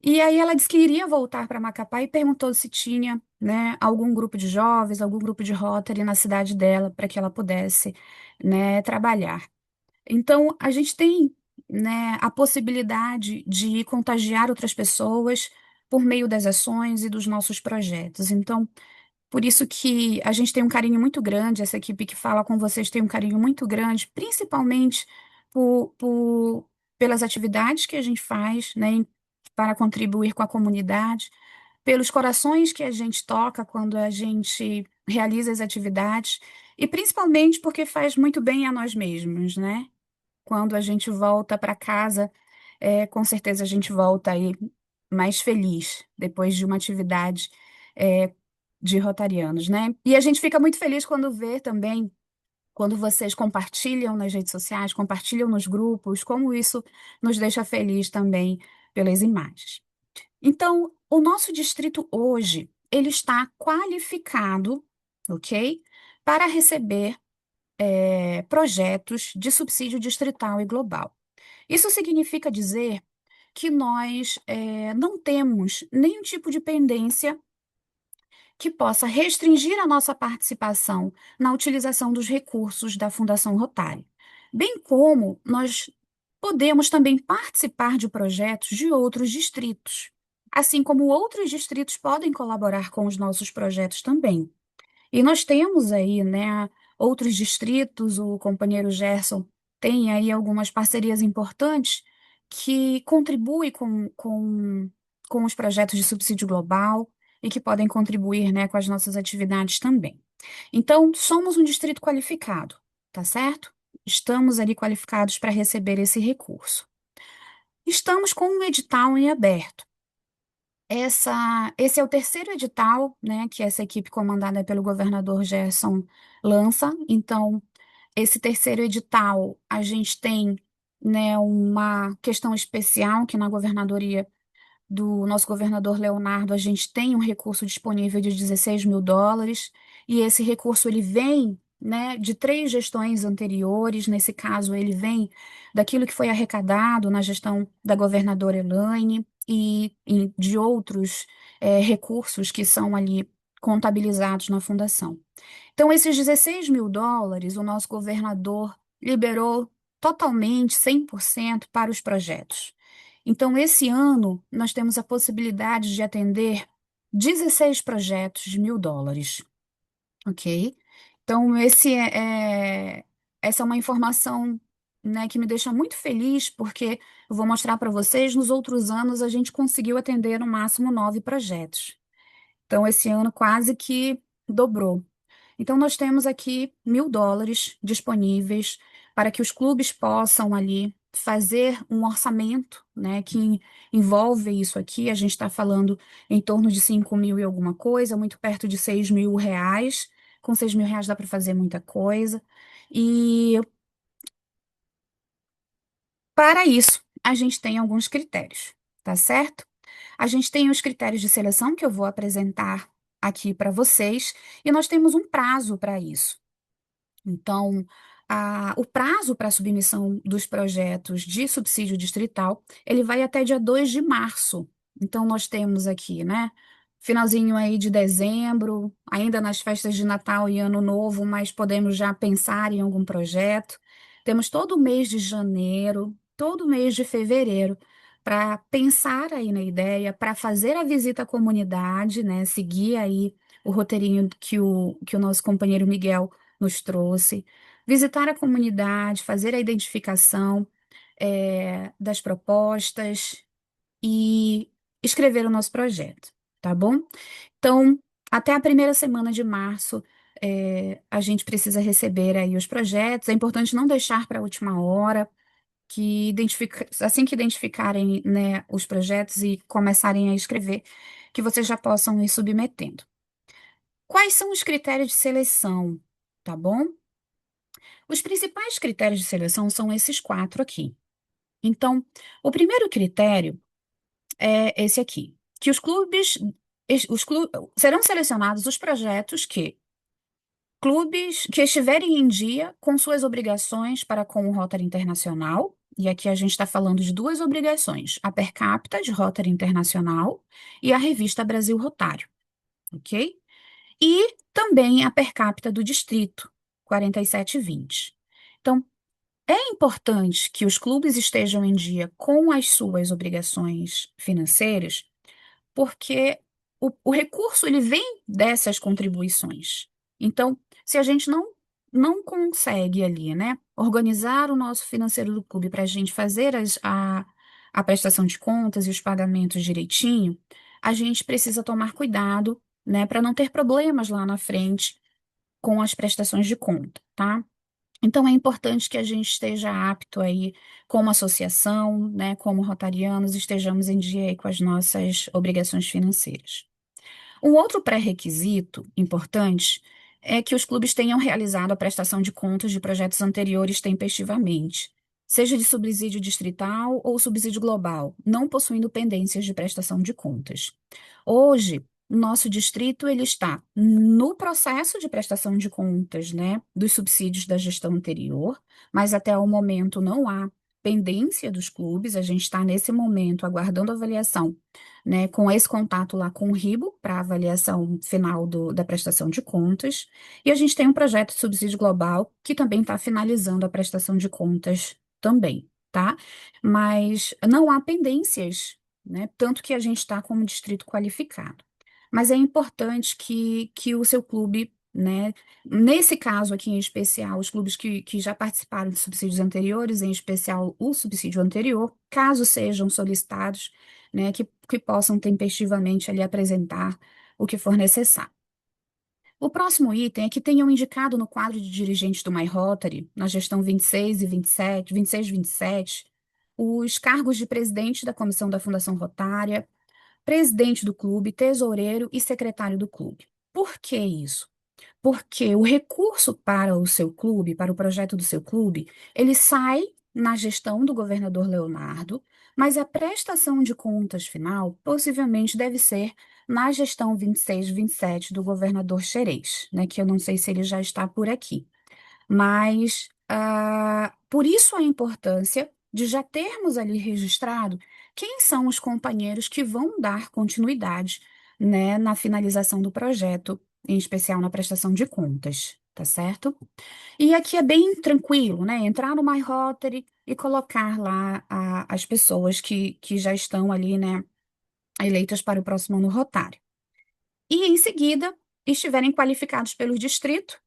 E aí ela disse que iria voltar para Macapá e perguntou se tinha né, algum grupo de jovens, algum grupo de Rotary na cidade dela para que ela pudesse, né, trabalhar. Então, a gente tem, né, a possibilidade de contagiar outras pessoas por meio das ações e dos nossos projetos. Então, por isso que a gente tem um carinho muito grande, essa equipe que fala com vocês tem um carinho muito grande, principalmente pelas atividades que a gente faz, né, para contribuir com a comunidade, pelos corações que a gente toca quando a gente realiza as atividades, e principalmente porque faz muito bem a nós mesmos, né? Quando a gente volta para casa, com certeza a gente volta aí mais feliz depois de uma atividade é, de rotarianos, né? E a gente fica muito feliz quando vê também, quando vocês compartilham nas redes sociais, compartilham nos grupos, como isso nos deixa feliz também pelas imagens. Então, o nosso distrito hoje, ele está qualificado, ok? Para receber projetos de subsídio distrital e global. Isso significa dizer que nós não temos nenhum tipo de pendência que possa restringir a nossa participação na utilização dos recursos da Fundação Rotary, bem como nós podemos também participar de projetos de outros distritos, assim como outros distritos podem colaborar com os nossos projetos também. E nós temos aí, né, outros distritos, o companheiro Gerson tem aí algumas parcerias importantes que contribuem com os projetos de subsídio global e que podem contribuir, né, com as nossas atividades também. Então, somos um distrito qualificado, tá certo? Estamos ali qualificados para receber esse recurso. Estamos com um edital em aberto. Esse é o terceiro edital, né, que essa equipe comandada pelo governador Gerson lança. Então, esse terceiro edital, a gente tem, né, uma questão especial que na governadoria do nosso governador Leonardo, a gente tem um recurso disponível de US$ 16.000, e esse recurso ele vem, né, de três gestões anteriores. Nesse caso, ele vem daquilo que foi arrecadado na gestão da governadora Elaine e de outros recursos que são ali contabilizados na fundação. Então, esses US$ 16.000, o nosso governador liberou totalmente, 100% para os projetos. Então, esse ano, nós temos a possibilidade de atender 16 projetos de US$ 1.000, ok? Então, essa é uma informação, né, que me deixa muito feliz, porque eu vou mostrar para vocês, nos outros anos a gente conseguiu atender no máximo 9 projetos. Então, esse ano quase que dobrou. Então, nós temos aqui US$ 1.000 disponíveis para que os clubes possam ali fazer um orçamento, né, que envolve isso aqui. A gente está falando em torno de 5.000 e alguma coisa, muito perto de R$ 6.000. Com R$ 6.000 dá para fazer muita coisa. E para isso, a gente tem alguns critérios, tá certo? A gente tem os critérios de seleção que eu vou apresentar aqui para vocês, e nós temos um prazo para isso. Então, o prazo para submissão dos projetos de subsídio distrital, ele vai até dia 2 de março. Então, nós temos aqui, né, finalzinho aí de dezembro, ainda nas festas de Natal e Ano Novo, mas podemos já pensar em algum projeto. Temos todo o mês de janeiro, todo o mês de fevereiro, para pensar aí na ideia, para fazer a visita à comunidade, né, seguir aí o roteirinho que o nosso companheiro Miguel nos trouxe, visitar a comunidade, fazer a identificação das propostas e escrever o nosso projeto, tá bom? Então, até a primeira semana de março, a gente precisa receber aí os projetos. É importante não deixar para a última hora, assim que identificarem, né, os projetos e começarem a escrever, que vocês já possam ir submetendo. Quais são os critérios de seleção? Tá bom? Os principais critérios de seleção são esses quatro aqui. Então, o primeiro critério é esse aqui, que serão selecionados os projetos que clubes que estiverem em dia com suas obrigações para com o Rotary Internacional, e aqui a gente está falando de duas obrigações, a per capita de Rotary Internacional e a revista Brasil Rotário. ok? E também a per capita do distrito, 47,20. Então, é importante que os clubes estejam em dia com as suas obrigações financeiras, porque o recurso ele vem dessas contribuições. Então, se a gente não consegue ali, né, organizar o nosso financeiro do clube para a gente fazer a prestação de contas e os pagamentos direitinho, a gente precisa tomar cuidado, né, para não ter problemas lá na frente com as prestações de conta, tá? Então, é importante que a gente esteja apto aí, como associação, né, como rotarianos, estejamos em dia aí com as nossas obrigações financeiras. Um outro pré-requisito importante é que os clubes tenham realizado a prestação de contas de projetos anteriores tempestivamente, seja de subsídio distrital ou subsídio global, não possuindo pendências de prestação de contas. Hoje, o nosso distrito ele está no processo de prestação de contas, né, dos subsídios da gestão anterior, mas até o momento não há pendência dos clubes, a gente está nesse momento aguardando avaliação, né, com esse contato lá com o RIBO para avaliação final da prestação de contas, e a gente tem um projeto de subsídio global que também está finalizando a prestação de contas também, tá? Mas não há pendências, né? Tanto que a gente está como distrito qualificado. Mas é importante que o seu clube, né? Nesse caso aqui em especial, os clubes que já participaram de subsídios anteriores, em especial o subsídio anterior, caso sejam solicitados, né, que possam tempestivamente ali apresentar o que for necessário. O próximo item é que tenham indicado no quadro de dirigentes do My Rotary, na gestão 26 e 27, 26 e 27, os cargos de presidente da comissão da Fundação Rotária, presidente do clube, tesoureiro e secretário do clube. Por que isso? Porque o recurso para o seu clube, para o projeto do seu clube, ele sai na gestão do governador Leonardo, mas a prestação de contas final possivelmente deve ser na gestão 26, 27 do governador Xerez, né, que eu não sei se ele já está por aqui. Mas por isso a importância de já termos ali registrado quem são os companheiros que vão dar continuidade, né, na finalização do projeto, em especial na prestação de contas, tá certo? E aqui é bem tranquilo, né? Entrar no My Rotary e colocar lá as pessoas que já estão ali, né, eleitas para o próximo ano rotário. E em seguida, estiverem qualificados pelo distrito,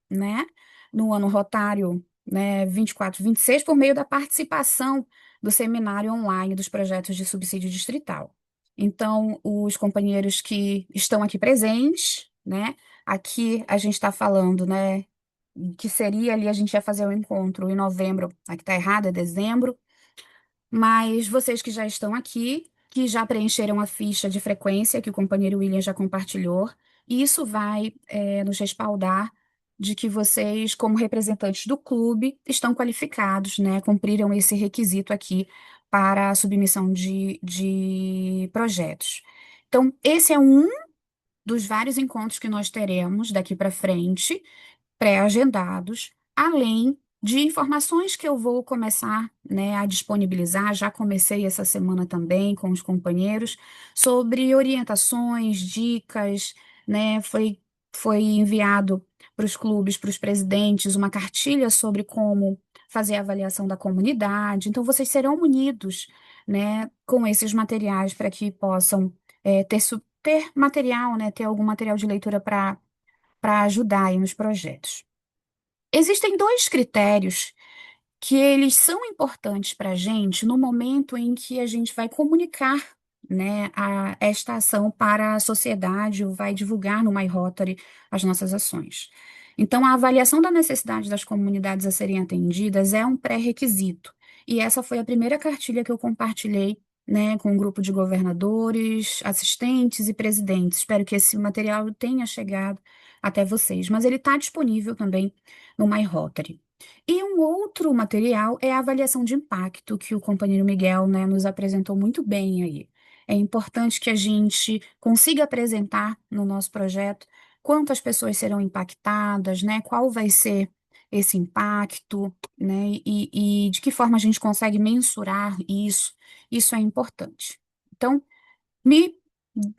né, no ano rotário, né, 24, 26, por meio da participação do seminário online dos projetos de subsídio distrital. Então, os companheiros que estão aqui presentes, né, aqui a gente está falando, né, que seria ali, a gente ia fazer o encontro em novembro, aqui está errado, é dezembro, mas vocês que já estão aqui, que já preencheram a ficha de frequência que o companheiro William já compartilhou, e isso vai nos respaldar de que vocês, como representantes do clube, estão qualificados, né? Cumpriram esse requisito aqui para a submissão de projetos. Então, esse é um dos vários encontros que nós teremos daqui para frente pré-agendados, além de informações que eu vou começar, né, a disponibilizar. Já comecei essa semana também com os companheiros sobre orientações, dicas, né? Foi enviado para os clubes, para os presidentes, uma cartilha sobre como fazer a avaliação da comunidade. Então, vocês serão munidos, né, com esses materiais para que possam ter material, né, ter algum material de leitura para ajudar aí nos projetos. Existem dois critérios que eles são importantes para a gente no momento em que a gente vai comunicar, né, esta ação para a sociedade ou vai divulgar no My Rotary as nossas ações. Então, a avaliação da necessidade das comunidades a serem atendidas é um pré-requisito. E essa foi a primeira cartilha que eu compartilhei, né, com um grupo de governadores, assistentes e presidentes. Espero que esse material tenha chegado até vocês, mas ele está disponível também no My Rotary. E um outro material é a avaliação de impacto que o companheiro Miguel, né, nos apresentou muito bem aí. É importante que a gente consiga apresentar no nosso projeto quantas pessoas serão impactadas, né, qual vai ser esse impacto, né, e de que forma a gente consegue mensurar isso. Isso é importante. Então, me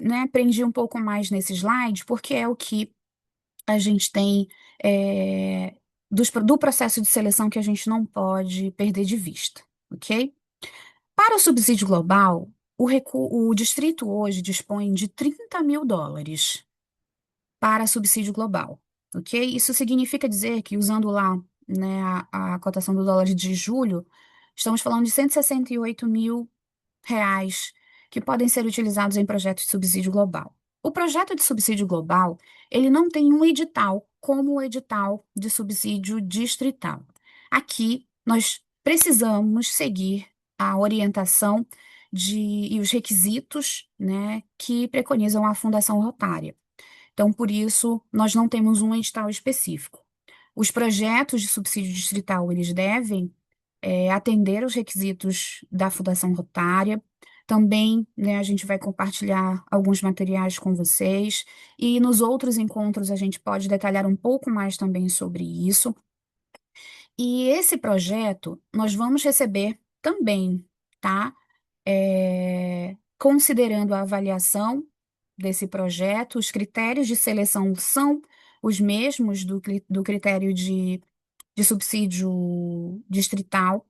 né, prendi um pouco mais nesse slide, porque é o que a gente tem do processo de seleção que a gente não pode perder de vista, ok? Para o subsídio global, o distrito hoje dispõe de US$ 30.000 para subsídio global, ok? Isso significa dizer que, usando lá, né, a cotação do dólar de julho, estamos falando de R$ 168.000 que podem ser utilizados em projetos de subsídio global. O projeto de subsídio global, ele não tem um edital como o edital de subsídio distrital. Aqui, nós precisamos seguir a orientação e os requisitos, né, que preconizam a Fundação Rotária. Então, por isso, nós não temos um edital específico. Os projetos de subsídio distrital, eles devem atender aos requisitos da Fundação Rotária. Também, né, a gente vai compartilhar alguns materiais com vocês, e nos outros encontros a gente pode detalhar um pouco mais também sobre isso. E esse projeto nós vamos receber também, tá? Considerando a avaliação desse projeto, os critérios de seleção são os mesmos do critério de subsídio distrital,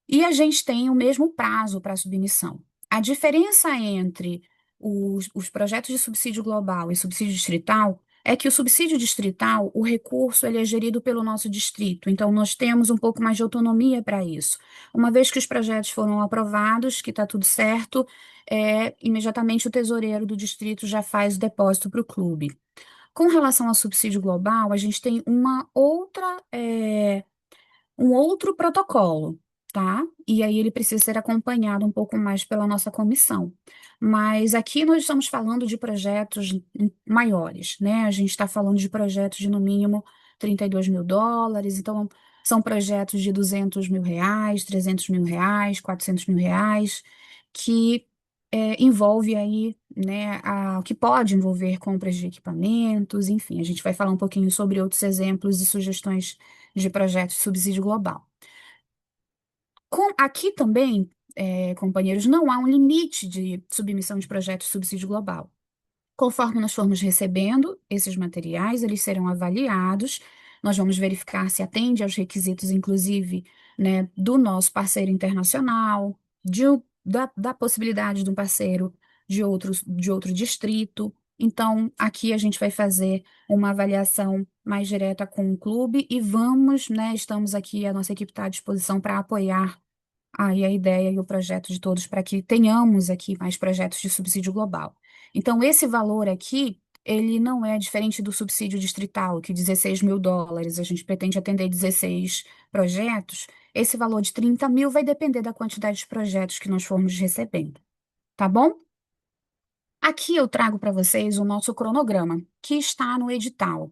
e a gente tem o mesmo prazo para submissão. A diferença entre os projetos de subsídio global e subsídio distrital é que o subsídio distrital, o recurso, ele é gerido pelo nosso distrito, então nós temos um pouco mais de autonomia para isso. Uma vez que os projetos foram aprovados, que está tudo certo, imediatamente o tesoureiro do distrito já faz o depósito para o clube. Com relação ao subsídio global, a gente tem um outro protocolo, tá? E aí ele precisa ser acompanhado um pouco mais pela nossa comissão. Mas aqui nós estamos falando de projetos maiores, né? A gente está falando de projetos de no mínimo US$ 32.000, então são projetos de R$ 200.000, R$ 300.000, R$ 400.000, que envolve aí, né, que pode envolver compras de equipamentos, enfim, a gente vai falar um pouquinho sobre outros exemplos e sugestões de projetos de subsídio global. Aqui também, companheiros, não há um limite de submissão de projetos de subsídio global. Conforme nós formos recebendo esses materiais, eles serão avaliados, nós vamos verificar se atende aos requisitos, inclusive, né, do nosso parceiro internacional, da possibilidade de um parceiro de outro distrito. Então, aqui a gente vai fazer uma avaliação mais direta com o clube e vamos, né, estamos aqui, a nossa equipe está à disposição para apoiar aí a ideia e o projeto de todos para que tenhamos aqui mais projetos de subsídio global. Então, esse valor aqui, ele não é diferente do subsídio distrital, que US$ 16.000, a gente pretende atender 16 projetos. Esse valor de 30.000 vai depender da quantidade de projetos que nós formos recebendo, tá bom? Aqui eu trago para vocês o nosso cronograma, que está no edital.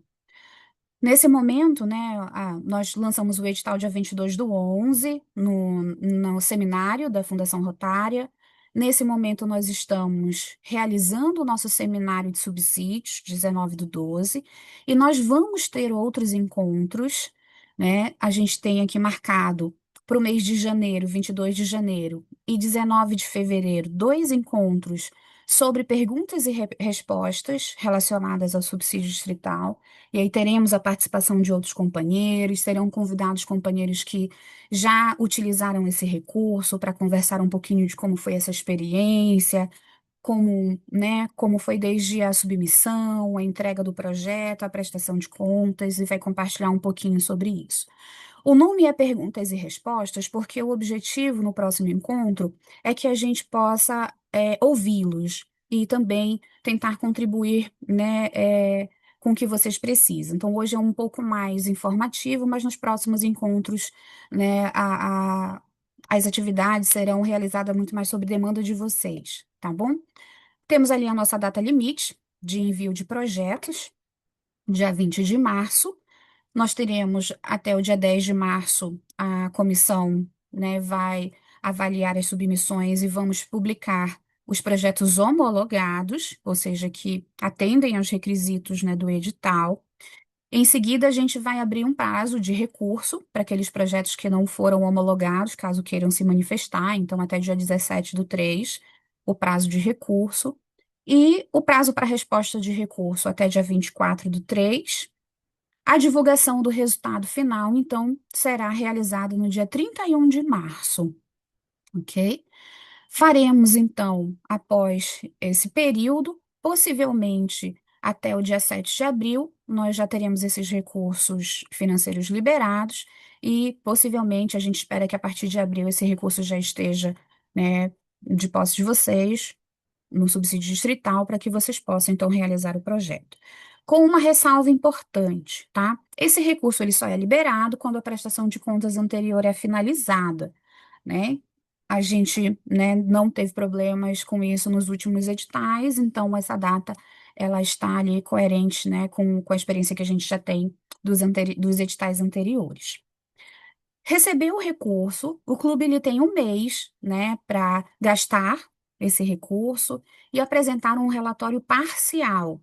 Nesse momento, né, nós lançamos o edital dia 22/11, no seminário da Fundação Rotária. Nesse momento, nós estamos realizando o nosso seminário de subsídios, 19/12, e nós vamos ter outros encontros, né? A gente tem aqui marcado para o mês de janeiro, 22 de janeiro, e 19 de fevereiro, dois encontros sobre perguntas e respostas relacionadas ao subsídio distrital. E aí teremos a participação de outros companheiros, serão convidados companheiros que já utilizaram esse recurso para conversar um pouquinho de como foi essa experiência, como, né, como foi desde a submissão, a entrega do projeto, a prestação de contas, e vai compartilhar um pouquinho sobre isso. O nome é Perguntas e Respostas, porque o objetivo no próximo encontro é que a gente possa ouvi-los e também tentar contribuir, né, com o que vocês precisam. Então, hoje é um pouco mais informativo, mas nos próximos encontros, né, as atividades serão realizadas muito mais sob demanda de vocês, tá bom? Temos ali a nossa data limite de envio de projetos, dia 20 de março. Nós teremos até o dia 10 de março, a comissão, né, vai avaliar as submissões e vamos publicar os projetos homologados, ou seja, que atendem aos requisitos, né, do edital. Em seguida, a gente vai abrir um prazo de recurso para aqueles projetos que não foram homologados, caso queiram se manifestar. Então, até dia 17/3, o prazo de recurso. E o prazo para resposta de recurso até dia 24/3. A divulgação do resultado final, então, será realizada no dia 31 de março, ok? Faremos, então, após esse período, possivelmente até o dia 7 de abril, nós já teremos esses recursos financeiros liberados e, possivelmente, a gente espera que a partir de abril esse recurso já esteja, né, de posse de vocês, no subsídio distrital, para que vocês possam, então, realizar o projeto. Com uma ressalva importante, tá? Esse recurso ele só é liberado quando a prestação de contas anterior é finalizada, né? A gente, né, não teve problemas com isso nos últimos editais, então essa data ela está ali coerente, né, com a experiência que a gente já tem dos editais anteriores. Recebeu o recurso, o clube ele tem um mês, né, para gastar esse recurso e apresentar um relatório parcial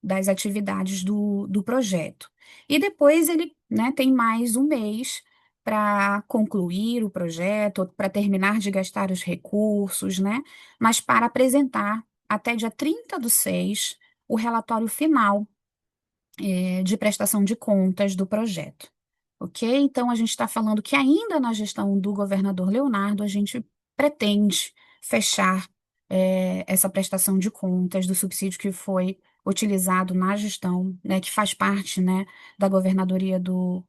das atividades do projeto. E depois ele, né, tem mais um mês para concluir o projeto, para terminar de gastar os recursos, né, mas para apresentar até dia 30/6 o relatório final de prestação de contas do projeto. Ok? Então, a gente está falando que ainda na gestão do governador Leonardo, a gente pretende fechar essa prestação de contas do subsídio que foi utilizado na gestão, né, que faz parte, né, da governadoria do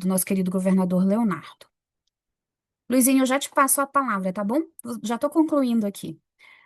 nosso querido governador Leonardo. Luizinho, eu já te passo a palavra, tá bom? Já estou concluindo aqui.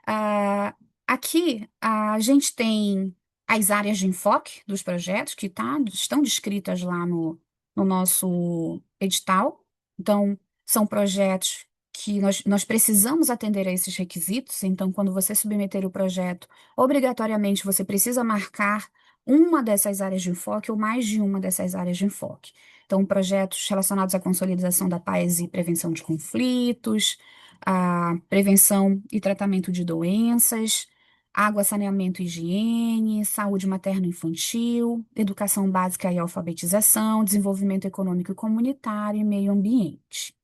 Ah, aqui a gente tem as áreas de enfoque dos projetos que estão descritas lá no nosso edital. Então, são projetos que nós precisamos atender a esses requisitos. Então, quando você submeter o projeto, obrigatoriamente você precisa marcar uma dessas áreas de enfoque ou mais de uma dessas áreas de enfoque. Então, projetos relacionados à consolidação da paz e prevenção de conflitos, a prevenção e tratamento de doenças, água, saneamento e higiene, saúde materno-infantil, educação básica e alfabetização, desenvolvimento econômico e comunitário e meio ambiente.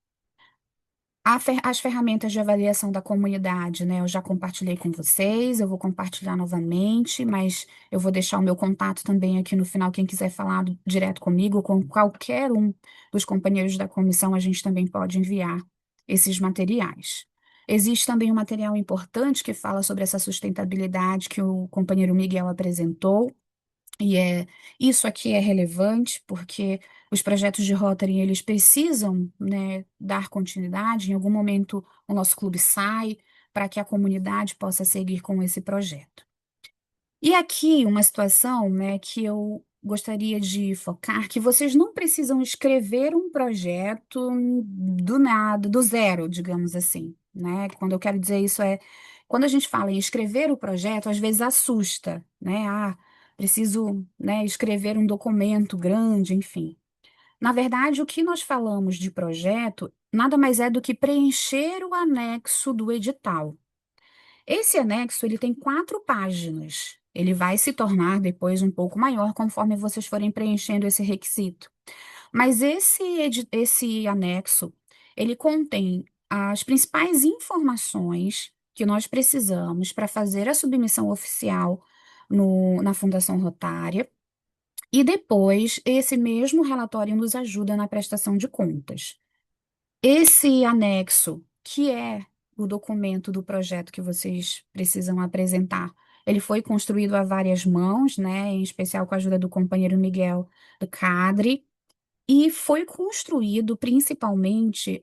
As ferramentas de avaliação da comunidade, né? Eu já compartilhei com vocês, eu vou compartilhar novamente, mas eu vou deixar o meu contato também aqui no final. Quem quiser falar direto comigo ou com qualquer um dos companheiros da comissão, a gente também pode enviar esses materiais. Existe também um material importante que fala sobre essa sustentabilidade que o companheiro Miguel apresentou. E isso aqui é relevante porque os projetos de Rotary, eles precisam, né, dar continuidade. Em algum momento, o nosso clube sai para que a comunidade possa seguir com esse projeto. E aqui uma situação, né, que eu gostaria de focar, que vocês não precisam escrever um projeto do nada, do zero, digamos assim, né? Quando eu quero dizer isso quando a gente fala em escrever o projeto, às vezes assusta, né? Ah, preciso, né, escrever um documento grande, enfim. Na verdade, o que nós falamos de projeto nada mais é do que preencher o anexo do edital. Esse anexo, ele tem 4 páginas. Ele vai se tornar depois um pouco maior conforme vocês forem preenchendo esse requisito. Mas esse anexo, ele contém as principais informações que nós precisamos para fazer a submissão oficial na Fundação Rotária. E depois, esse mesmo relatório nos ajuda na prestação de contas. Esse anexo, que é o documento do projeto que vocês precisam apresentar, ele foi construído a várias mãos, né, em especial com a ajuda do companheiro Miguel do Cadre, e foi construído principalmente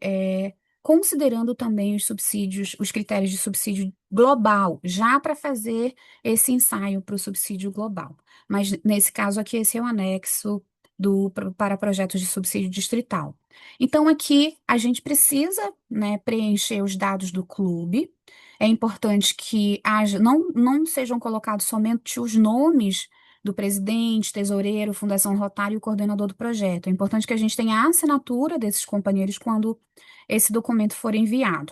considerando também os subsídios, os critérios de subsídio global, já para fazer esse ensaio para o subsídio global. Mas nesse caso aqui, esse é o anexo para projetos de subsídio distrital. Então, aqui a gente precisa, né, preencher os dados do clube. É importante que não sejam colocados somente os nomes do presidente, tesoureiro, Fundação Rotário e o coordenador do projeto. É importante que a gente tenha a assinatura desses companheiros quando esse documento for enviado,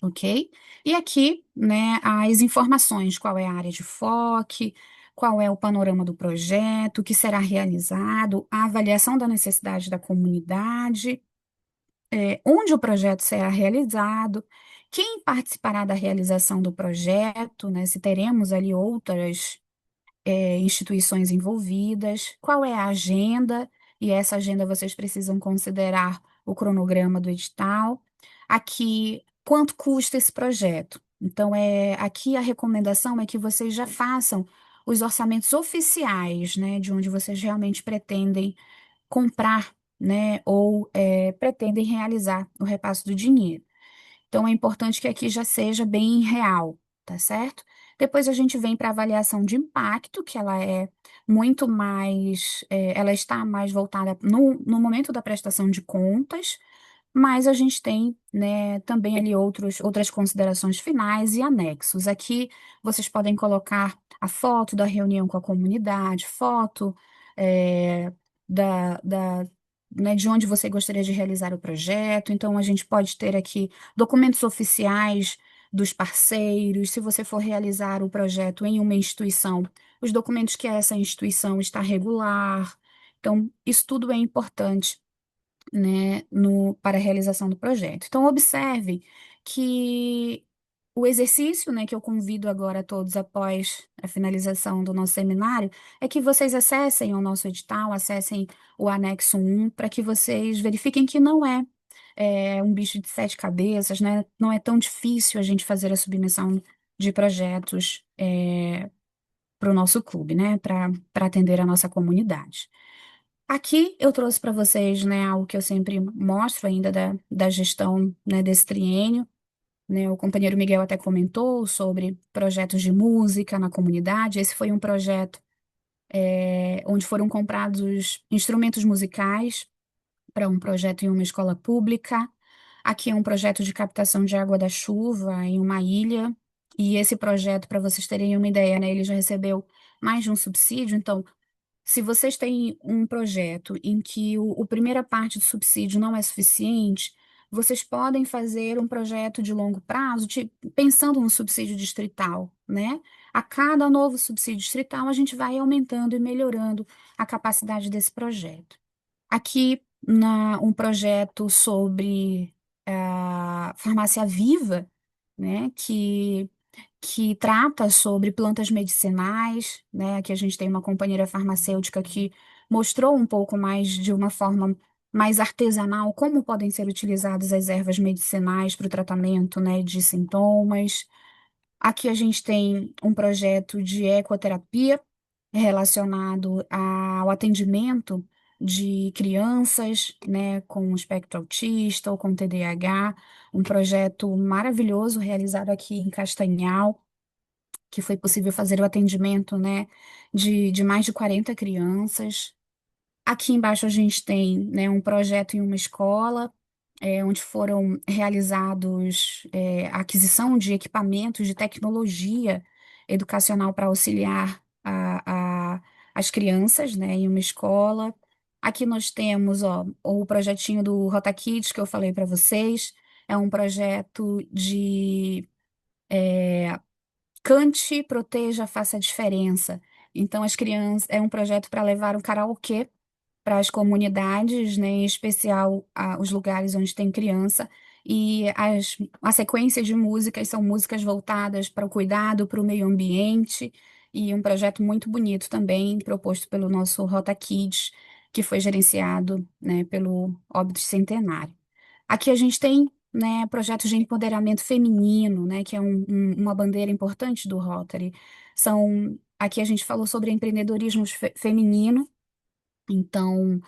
ok? E aqui, né, as informações, qual é a área de foco, qual é o panorama do projeto, o que será realizado, a avaliação da necessidade da comunidade, onde o projeto será realizado Quem participará da realização do projeto, né? Se teremos ali outras instituições envolvidas, qual é a agenda, e essa agenda vocês precisam considerar o cronograma do edital. Aqui, quanto custa esse projeto? Então, aqui a recomendação é que vocês já façam os orçamentos oficiais, né, de onde vocês realmente pretendem comprar, né, ou pretendem realizar o repasse do dinheiro. Então, é importante que aqui já seja bem real, tá certo? Depois a gente vem para a avaliação de impacto, que ela é muito mais, ela está mais voltada no momento da prestação de contas, mas a gente tem, né, também ali outras considerações finais e anexos. Aqui vocês podem colocar a foto da reunião com a comunidade, foto, eh, da, né, de onde você gostaria de realizar o projeto. Então, a gente pode ter aqui documentos oficiais dos parceiros, se você for realizar o projeto em uma instituição, os documentos que essa instituição está regular. Então, isso tudo é importante, né, para a realização do projeto. Então, observe que o exercício, né, que eu convido agora a todos após a finalização do nosso seminário, é que vocês acessem o nosso edital, acessem o anexo 1, para que vocês verifiquem que não é um bicho de sete cabeças, né? Não é tão difícil a gente fazer a submissão de projetos para o nosso clube, né, para atender a nossa comunidade. Aqui eu trouxe para vocês, né, algo que eu sempre mostro ainda da gestão, né, desse triênio, né, o companheiro Miguel até comentou sobre projetos de música na comunidade. Esse foi um projeto onde foram comprados instrumentos musicais para um projeto em uma escola pública. Aqui é um projeto de captação de água da chuva em uma ilha. E esse projeto, para vocês terem uma ideia, né, ele já recebeu mais de um subsídio. Então, se vocês têm um projeto em que a primeira parte do subsídio não é suficiente, vocês podem fazer um projeto de longo prazo, pensando no subsídio distrital, né? A cada novo subsídio distrital, a gente vai aumentando e melhorando a capacidade desse projeto. Aqui, um projeto sobre a farmácia viva, né? Que trata sobre plantas medicinais, né? Aqui a gente tem uma companheira farmacêutica que mostrou um pouco mais de uma forma mais artesanal como podem ser utilizadas as ervas medicinais para o tratamento, né, de sintomas. Aqui a gente tem um projeto de ecoterapia relacionado ao atendimento de crianças, né, com espectro autista ou com TDAH, um projeto maravilhoso realizado aqui em Castanhal, que foi possível fazer o atendimento, né, de mais de 40 crianças. Aqui embaixo a gente tem, né, um projeto em uma escola, onde foram realizados a aquisição de equipamentos de tecnologia educacional para auxiliar as crianças, né, em uma escola. Aqui nós temos, ó, o projetinho do Rota Kids que eu falei para vocês. É um projeto de Cante, proteja, faça a diferença. Então, as crianças, é um projeto para levar o karaokê para as comunidades, né, em especial os lugares onde tem criança. E a sequência de músicas são músicas voltadas para o cuidado, para o meio ambiente, e um projeto muito bonito também, proposto pelo nosso Rota Kids, que foi gerenciado, né, pelo Óbidos Centenário. Aqui a gente tem, né, projetos de empoderamento feminino, né, que é uma bandeira importante do Rotary. Aqui a gente falou sobre empreendedorismo feminino. Então,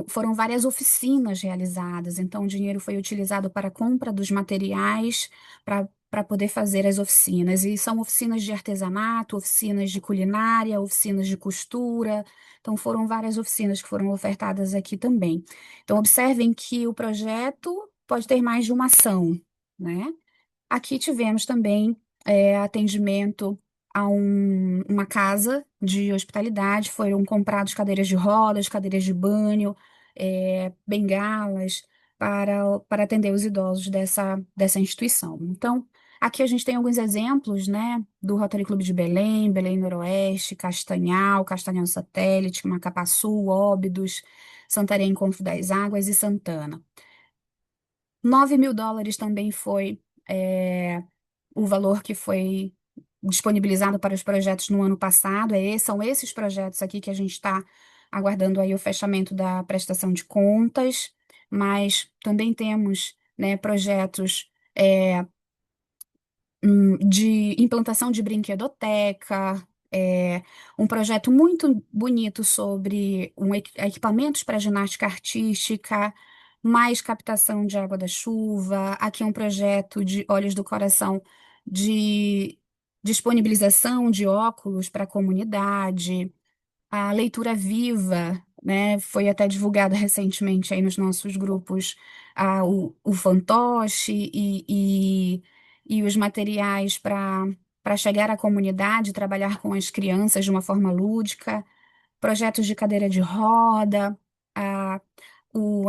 foram várias oficinas realizadas. Então, o dinheiro foi utilizado para a compra dos materiais para poder fazer as oficinas. E são oficinas de artesanato, oficinas de culinária, oficinas de costura. Então, foram várias oficinas que foram ofertadas aqui também. Então, observem que o projeto pode ter mais de uma ação, né? Aqui tivemos também atendimento a uma casa de hospitalidade, foram comprados cadeiras de rodas, cadeiras de banho, bengalas para atender os idosos dessa instituição. Então, aqui a gente tem alguns exemplos, né, do Rotary Clube de Belém, Belém Noroeste, Castanhal, Castanhal Satélite, Macapaçu, Óbidos, Santarém Encontro das Águas e Santana. US$ 9.000 também foi o valor que foi disponibilizado para os projetos no ano passado. São esses projetos aqui que a gente está aguardando aí o fechamento da prestação de contas, mas também temos, né, projetos de implantação de brinquedoteca, um projeto muito bonito sobre equipamentos para ginástica artística, mais captação de água da chuva. Aqui é um projeto de Olhos do Coração de disponibilização de óculos para a comunidade. A leitura viva, né? Foi até divulgado recentemente aí nos nossos grupos o fantoche e os materiais para chegar à comunidade, trabalhar com as crianças de uma forma lúdica, projetos de cadeira de roda, a,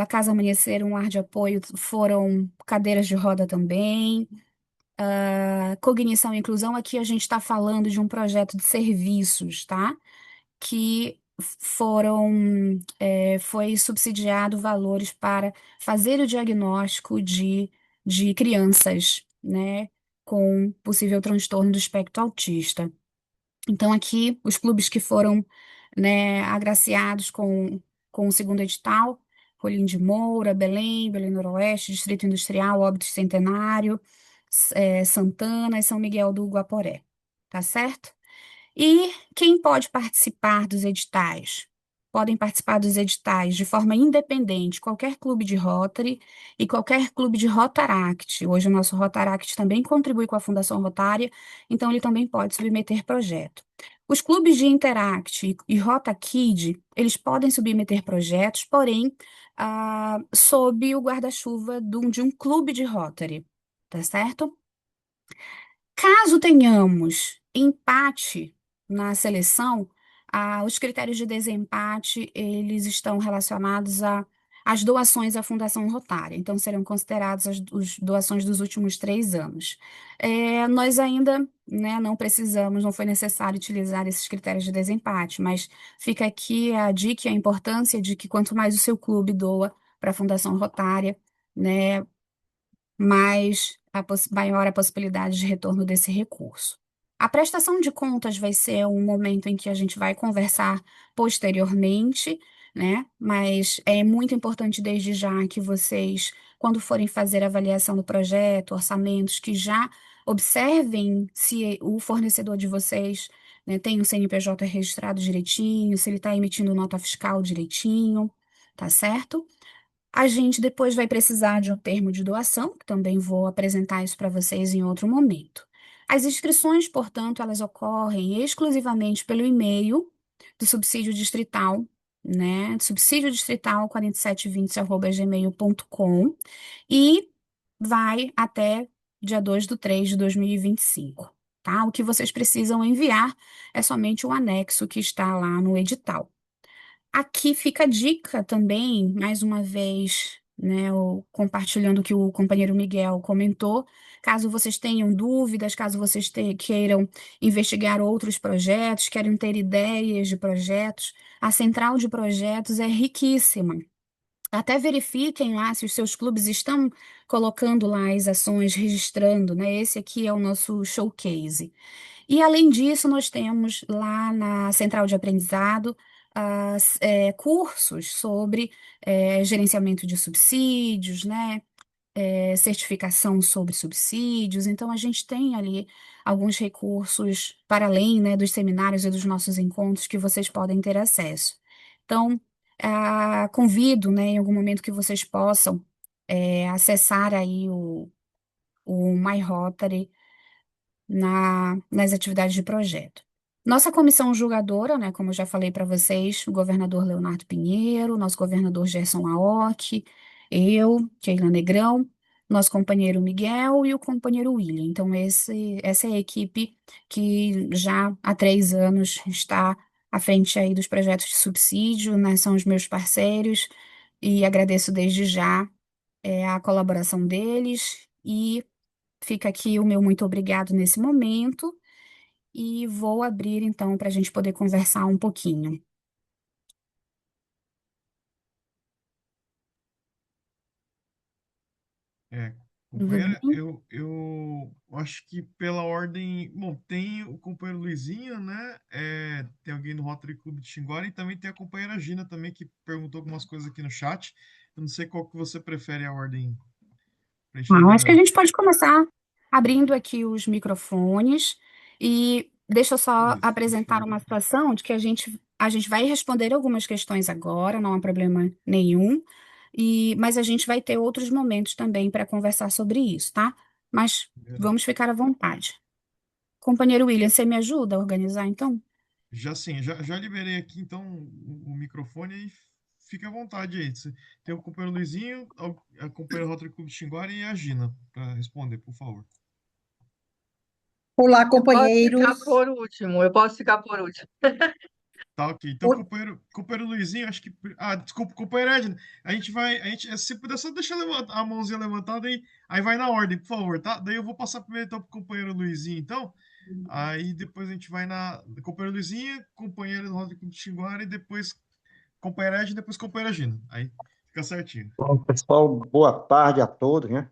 a Casa Amanhecer, um lar de apoio, foram cadeiras de roda também. Cognição e inclusão, aqui a gente está falando de um projeto de serviços, tá? Que foi subsidiado valores para fazer o diagnóstico de crianças, né, com possível transtorno do espectro autista. Então, aqui, os clubes que foram, né, agraciados com o segundo edital: Rolim de Moura, Belém, Belém Noroeste, Distrito Industrial, Óbidos Centenário, Santana e São Miguel do Guaporé. Tá certo? E quem pode participar dos editais? Podem participar dos editais de forma independente, qualquer clube de Rotary e qualquer clube de Rotaract. Hoje o nosso Rotaract também contribui com a Fundação Rotária, então ele também pode submeter projeto. Os clubes de Interact e RotaKid, eles podem submeter projetos, porém, sob o guarda-chuva de um clube de Rotary, tá certo? Caso tenhamos empate na seleção, os critérios de desempate, eles estão relacionados às doações à Fundação Rotária. Então, serão consideradas as doações dos últimos 3 anos. Nós ainda, né, não precisamos, não foi necessário utilizar esses critérios de desempate, mas fica aqui a dica e a importância de que quanto mais o seu clube doa para a Fundação Rotária, né, maior a possibilidade de retorno desse recurso. A prestação de contas vai ser um momento em que a gente vai conversar posteriormente, né? Mas é muito importante desde já que vocês, quando forem fazer a avaliação do projeto, orçamentos, que já observem se o fornecedor de vocês, né, tem o CNPJ registrado direitinho, se ele está emitindo nota fiscal direitinho, tá certo? A gente depois vai precisar de um termo de doação, que também vou apresentar isso para vocês em outro momento. As inscrições, portanto, elas ocorrem exclusivamente pelo e-mail do subsídio distrital, né? Subsídio distrital 4720@gmail.com, e vai até dia 2/3/2025, tá? O que vocês precisam enviar é somente o anexo que está lá no edital. Aqui fica a dica também, mais uma vez, né, compartilhando o que o companheiro Miguel comentou. Caso vocês tenham dúvidas, caso vocês queiram investigar outros projetos, querem ter ideias de projetos, a central de projetos é riquíssima. Até verifiquem lá se os seus clubes estão colocando lá as ações, registrando, né? Esse aqui é o nosso showcase. E, além disso, nós temos lá na Central de Aprendizado cursos sobre gerenciamento de subsídios, né? Certificação sobre subsídios. Então, a gente tem ali alguns recursos para além, né, dos seminários e dos nossos encontros que vocês podem ter acesso. Então, convido, né, em algum momento que vocês possam acessar aí o My Rotary nas atividades de projeto. Nossa comissão julgadora, né, como eu já falei para vocês, o governador Leonardo Pinheiro, nosso governador Gerson Laoc, eu, Keila Negrão, nosso companheiro Miguel e o companheiro William. Então, essa é a equipe que já há 3 anos está à frente aí dos projetos de subsídio, né, são os meus parceiros, e agradeço desde já a colaboração deles, e fica aqui o meu muito obrigado nesse momento, e vou abrir então para a gente poder conversar um pouquinho. É, Tudo Companheira, bem? eu acho que pela ordem. Bom, tem o companheiro Luizinho, né? Tem alguém no Rotary Clube de Xinguara e também tem a companheira Gina também, que perguntou algumas coisas aqui no chat. Eu não sei qual que você prefere a ordem pra gente Eu acho que a liberando. gente pode começar abrindo aqui os microfones e deixa eu só Beleza, apresentar uma situação de que a gente vai responder algumas questões agora, não há problema nenhum, mas a gente vai ter outros momentos também para conversar sobre isso, tá? Mas beleza. vamos ficar à vontade. Companheiro William, você me ajuda a organizar, então? Já sim, já liberei aqui então o microfone e fica à vontade aí. Tem o companheiro Luizinho, a companheira Rotary Clube de Xinguara e a Gina para responder, por favor. Olá, Eu posso ficar companheiros. por último, eu posso ficar por último. Tá, ok. Então, companheiro Luizinho, acho que. Ah, desculpa, companheiro Edna. Se puder só deixar a mãozinha levantada aí vai na ordem, por favor, tá? Daí eu vou passar primeiro então pro companheiro Luizinho, então. Aí depois a gente vai na. Companheiro Luizinho, companheiro do Roda de Xinguara e depois companheiro Edna e depois companheira Gina. Aí fica certinho. Bom, pessoal, boa tarde a todos, né? Boa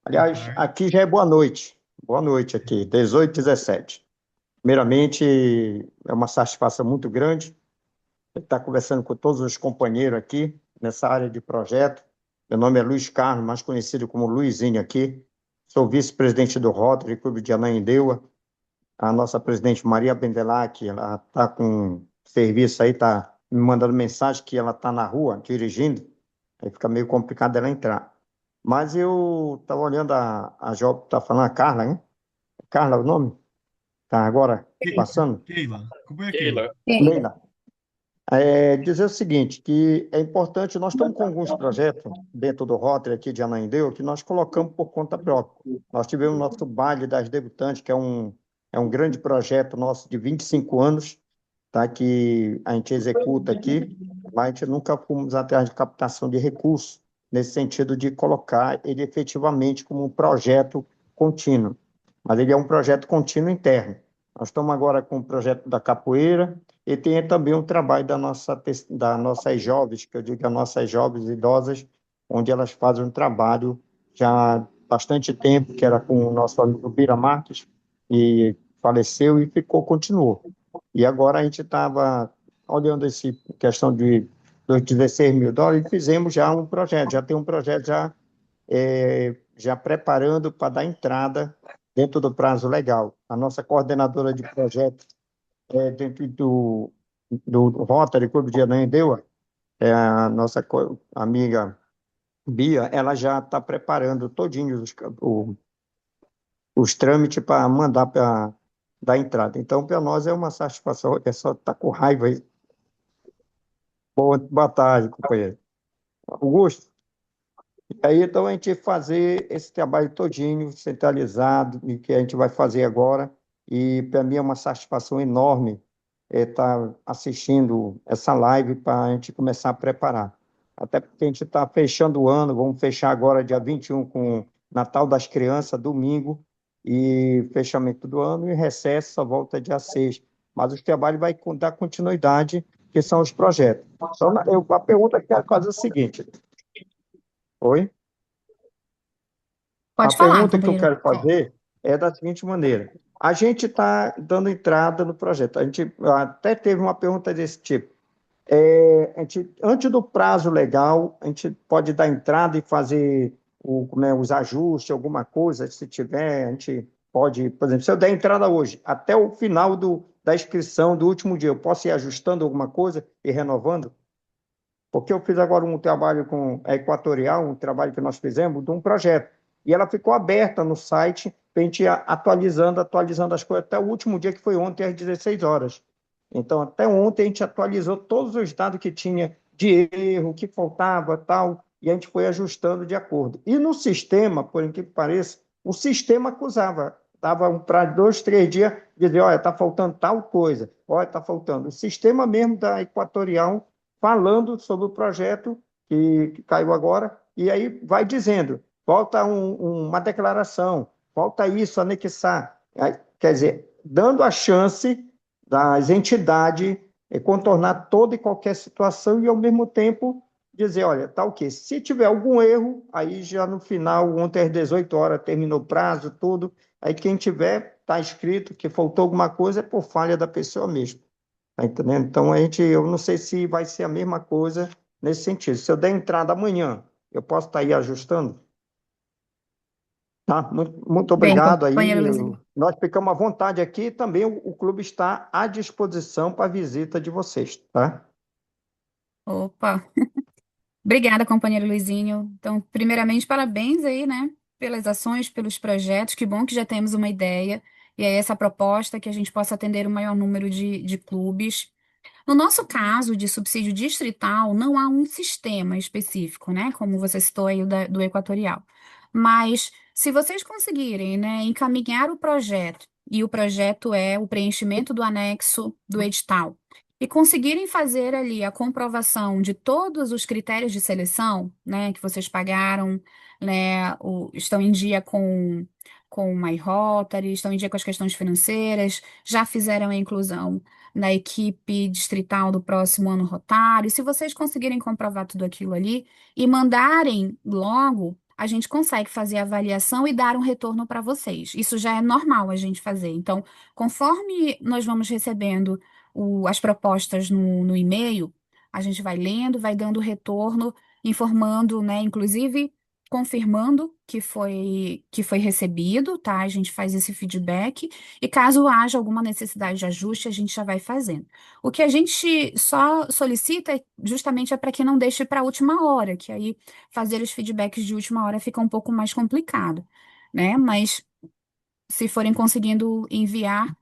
Aliás, tarde. aqui já é boa noite. Boa noite aqui, 18h17. Primeiramente, é uma satisfação muito grande estar conversando com todos os companheiros aqui nessa área de projeto. Meu nome é Luiz Carlos, mais conhecido como Luizinho aqui. Sou vice-presidente do Rotary Clube de Ananindeua. A nossa presidente Maria Bendelac, ela está com serviço aí, está me mandando mensagem que ela está na rua dirigindo. Aí fica meio complicado ela entrar. Mas eu estava olhando a Job, está falando a Carla, né? Carla, é o nome? Tá agora passando? Keila. Companheira Keila. Leila. Dizer o seguinte, que é importante, nós estamos com alguns projetos dentro do Rotary aqui de Ananindeua que nós colocamos por conta própria. Nós tivemos nosso baile das debutantes, que é um grande projeto nosso de 25 anos, tá? Que a gente executa aqui, mas a gente nunca fomos atrás de captação de recursos, nesse sentido de colocar ele efetivamente como um projeto contínuo. Mas ele é um projeto contínuo interno. Nós estamos agora com o projeto da capoeira e tem também um trabalho das nossas jovens, que eu digo as nossas jovens idosas, onde elas fazem um trabalho já há bastante tempo, que era com o nosso amigo Bira Marques, e faleceu e continuou. E agora a gente estava olhando essa questão dos 16 mil dólares e fizemos já um projeto, já tem um projeto já preparando para dar entrada dentro do prazo legal. A nossa coordenadora de projeto dentro do Rotary Clube de Ananindeua, a nossa amiga Bia, ela já está preparando todinho os trâmites para mandar para dar entrada. Então, para nós é uma satisfação, é só estar com raiva aí. Boa tarde, companheiro. Augusto, e aí então a gente fazer esse trabalho todinho, centralizado, e que a gente vai fazer agora, e para mim é uma satisfação enorme estar assistindo essa live para a gente começar a preparar. Até porque a gente está fechando o ano, vamos fechar agora dia 21 com Natal das Crianças, domingo, e fechamento do ano, e recesso só volta dia 6. Mas o trabalho vai dar continuidade, que são os projetos. Então, a pergunta que eu quero fazer é o seguinte. Oi? A Pode falar, pergunta que eu companheiro. quero fazer é da seguinte maneira. A gente está dando entrada no projeto. A gente até teve uma pergunta desse tipo. Antes do prazo legal, a gente pode dar entrada e fazer os ajustes, alguma coisa, se tiver, a gente pode, por exemplo, se eu der entrada hoje, até o final da inscrição do último dia, eu posso ir ajustando alguma coisa e renovando? Porque eu fiz agora um trabalho com a Equatorial, um trabalho que nós fizemos de um projeto, e ela ficou aberta no site, para a gente ir atualizando as coisas, até o último dia, que foi ontem, às 16 horas. Então, até ontem, a gente atualizou todos os dados que tinha de erro, que faltava, tal, e a gente foi ajustando de acordo. E no sistema, por incrível que pareça, o sistema acusava, dava um prazo de 2, 3 dias, dizia, olha, está faltando tal coisa, olha, está faltando. O sistema mesmo da Equatorial falando sobre o projeto que caiu agora, e aí vai dizendo, falta uma declaração, falta isso, anexar. Quer dizer, dando a chance das entidades contornar toda e qualquer situação e, ao mesmo tempo, dizer, olha, tá ok. Se tiver algum erro, aí já no final, ontem às 18 horas, terminou o prazo, tudo. Aí quem tiver, tá escrito que faltou alguma coisa, é por falha da pessoa mesmo. Tá entendendo? Então, eu não sei se vai ser a mesma coisa nesse sentido. Se eu der entrada amanhã, eu posso estar aí ajustando? Tá? Muito Bem, obrigado aí. companheiro Luizinho. Nós ficamos à vontade aqui. Também o clube está à disposição para a visita de vocês, tá? Opa. Obrigada, companheiro Luizinho. Então, primeiramente, parabéns aí, né, pelas ações, pelos projetos. Que bom que já temos uma ideia. E aí, essa proposta que a gente possa atender o maior número de clubes. No nosso caso de subsídio distrital, não há um sistema específico, né? Como você citou aí do Equatorial. Mas se vocês conseguirem, né, encaminhar o projeto, e o projeto é o preenchimento do anexo do edital, e conseguirem fazer ali a comprovação de todos os critérios de seleção, né, que vocês pagaram, né, estão em dia com o MyRotary, estão em dia com as questões financeiras, já fizeram a inclusão na equipe distrital do próximo ano rotário. Se vocês conseguirem comprovar tudo aquilo ali e mandarem logo, a gente consegue fazer a avaliação e dar um retorno para vocês. Isso já é normal a gente fazer. Então, conforme nós vamos recebendo as propostas no e-mail, a gente vai lendo, vai dando retorno, informando, né, inclusive confirmando que foi recebido, tá? A gente faz esse feedback e caso haja alguma necessidade de ajuste, a gente já vai fazendo. O que a gente só solicita justamente é para que não deixe para a última hora, que aí fazer os feedbacks de última hora fica um pouco mais complicado, né? Mas se forem conseguindo enviar,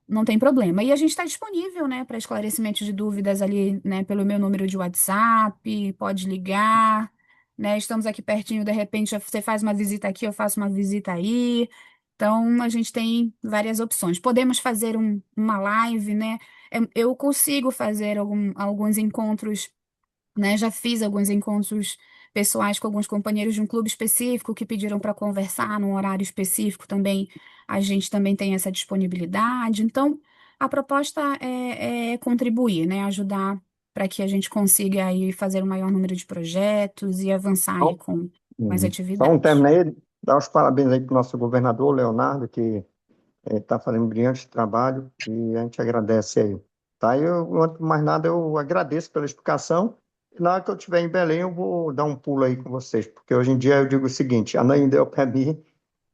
não tem problema. E a gente está disponível, né, para esclarecimento de dúvidas ali, né, pelo meu número de WhatsApp, pode ligar, né? Estamos aqui pertinho, de repente você faz uma visita aqui, eu faço uma visita aí. Então, a gente tem várias opções. Podemos fazer uma live, né? Eu consigo fazer alguns encontros, né? Já fiz alguns encontros pessoais com alguns companheiros de um clube específico que pediram para conversar num horário específico também. A gente também tem essa disponibilidade. Então, a proposta é contribuir, né? Ajudar para que a gente consiga aí fazer o maior número de projetos e avançar aí Então, com mais então atividades. terminei. Dar os parabéns aí para o nosso governador, Leonardo, que está fazendo um brilhante trabalho e a gente agradece aí. Tá? Antes de mais nada, eu agradeço pela explicação. E na hora que eu estiver em Belém, eu vou dar um pulo aí com vocês, porque hoje em dia eu digo o seguinte: a Ananindeua para mim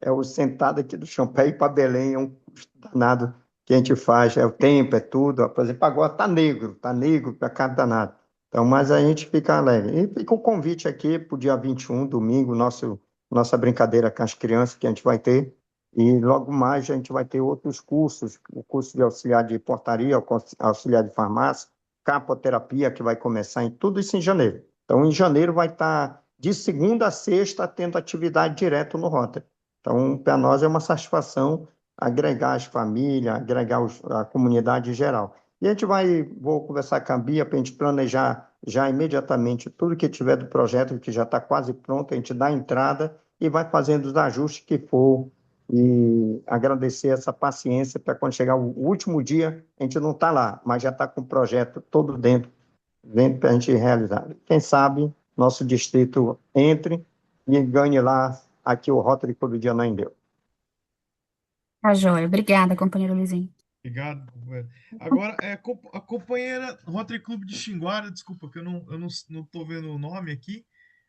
é o sentado aqui do chão. Para ir para Belém é um custo danado que a gente faz, é o tempo, é tudo. Ó. Por exemplo, agora está negro para cá danado. Então, mas a gente fica alegre. E fica o convite aqui para o dia 21, domingo, nossa brincadeira com as crianças que a gente vai ter. E logo mais a gente vai ter outros cursos, o curso de auxiliar de portaria, auxiliar de farmácia, capoterapia, que vai começar em tudo isso em janeiro. Então, em janeiro vai estar de segunda a sexta tendo atividade direto no Rotary. Então, para nós é uma satisfação agregar as famílias, agregar a comunidade em geral. E a gente vou conversar com a Bia para a gente planejar já imediatamente tudo que tiver do projeto, que já está quase pronto, a gente dá a entrada e vai fazendo os ajustes que for e agradecer essa paciência para quando chegar o último dia, a gente não está lá, mas já está com o projeto todo dentro para a gente realizar. Quem sabe nosso distrito entre e ganhe lá aqui o Rotary Clube de Ananindeua. Tá, joia. Obrigada, companheiro Luizinho. Obrigado, companheiro. Agora, a companheira Rotary Clube de Xinguara, desculpa que eu não tô vendo o nome aqui,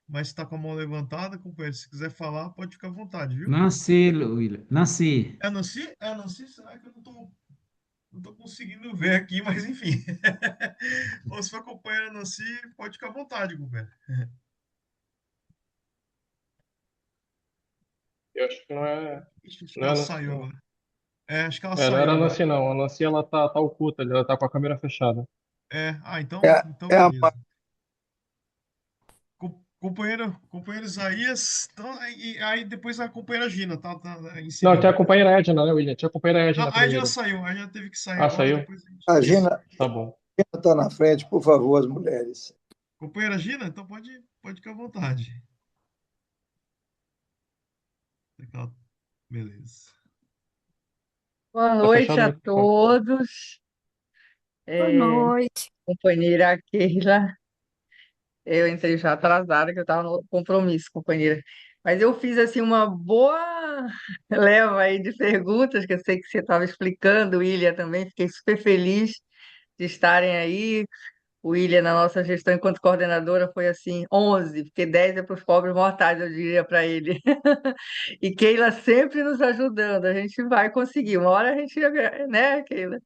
mas está com a mão levantada, companheiro. Se quiser falar, pode ficar à vontade, viu? Nasci, William, nasci. É a Nancy? É a Nancy? Será que eu não tô conseguindo ver aqui, mas enfim. Ou se for a companheira Nancy, pode ficar à vontade, companheiro. Eu acho que não é, Ixi, acho que não é ela a Nancy, saiu não. agora. É, acho que ela Não era saiu a agora. Nancy, não. A Nancy, ela tá oculta, ela tá com a câmera fechada. Então beleza. Companheiro Isaías, então, aí depois a companheira Gina, tá em Não, tinha a seguida. companheira Edna, né, William? Tinha a companheira Edna A Gina primeiro. saiu, a Gina teve que sair Ah, agora, saiu? depois a gente. A Isso. Gina Tá bom. está na frente, por favor, as mulheres. Companheira Gina, então pode ficar à vontade. Beleza. Boa Tá noite fechado o a microfone. todos. Boa É, noite. companheira Keila, Eu entrei já atrasada, que eu estava no compromisso, companheira. Mas eu fiz assim uma boa leva aí de perguntas, que eu sei que você estava explicando, William também, fiquei super feliz de estarem aí. O William, na nossa gestão enquanto coordenadora, foi assim, 11, porque 10 é para os pobres mortais, eu diria para ele. E Keila sempre nos ajudando, a gente vai conseguir, uma hora a gente, né, Keila?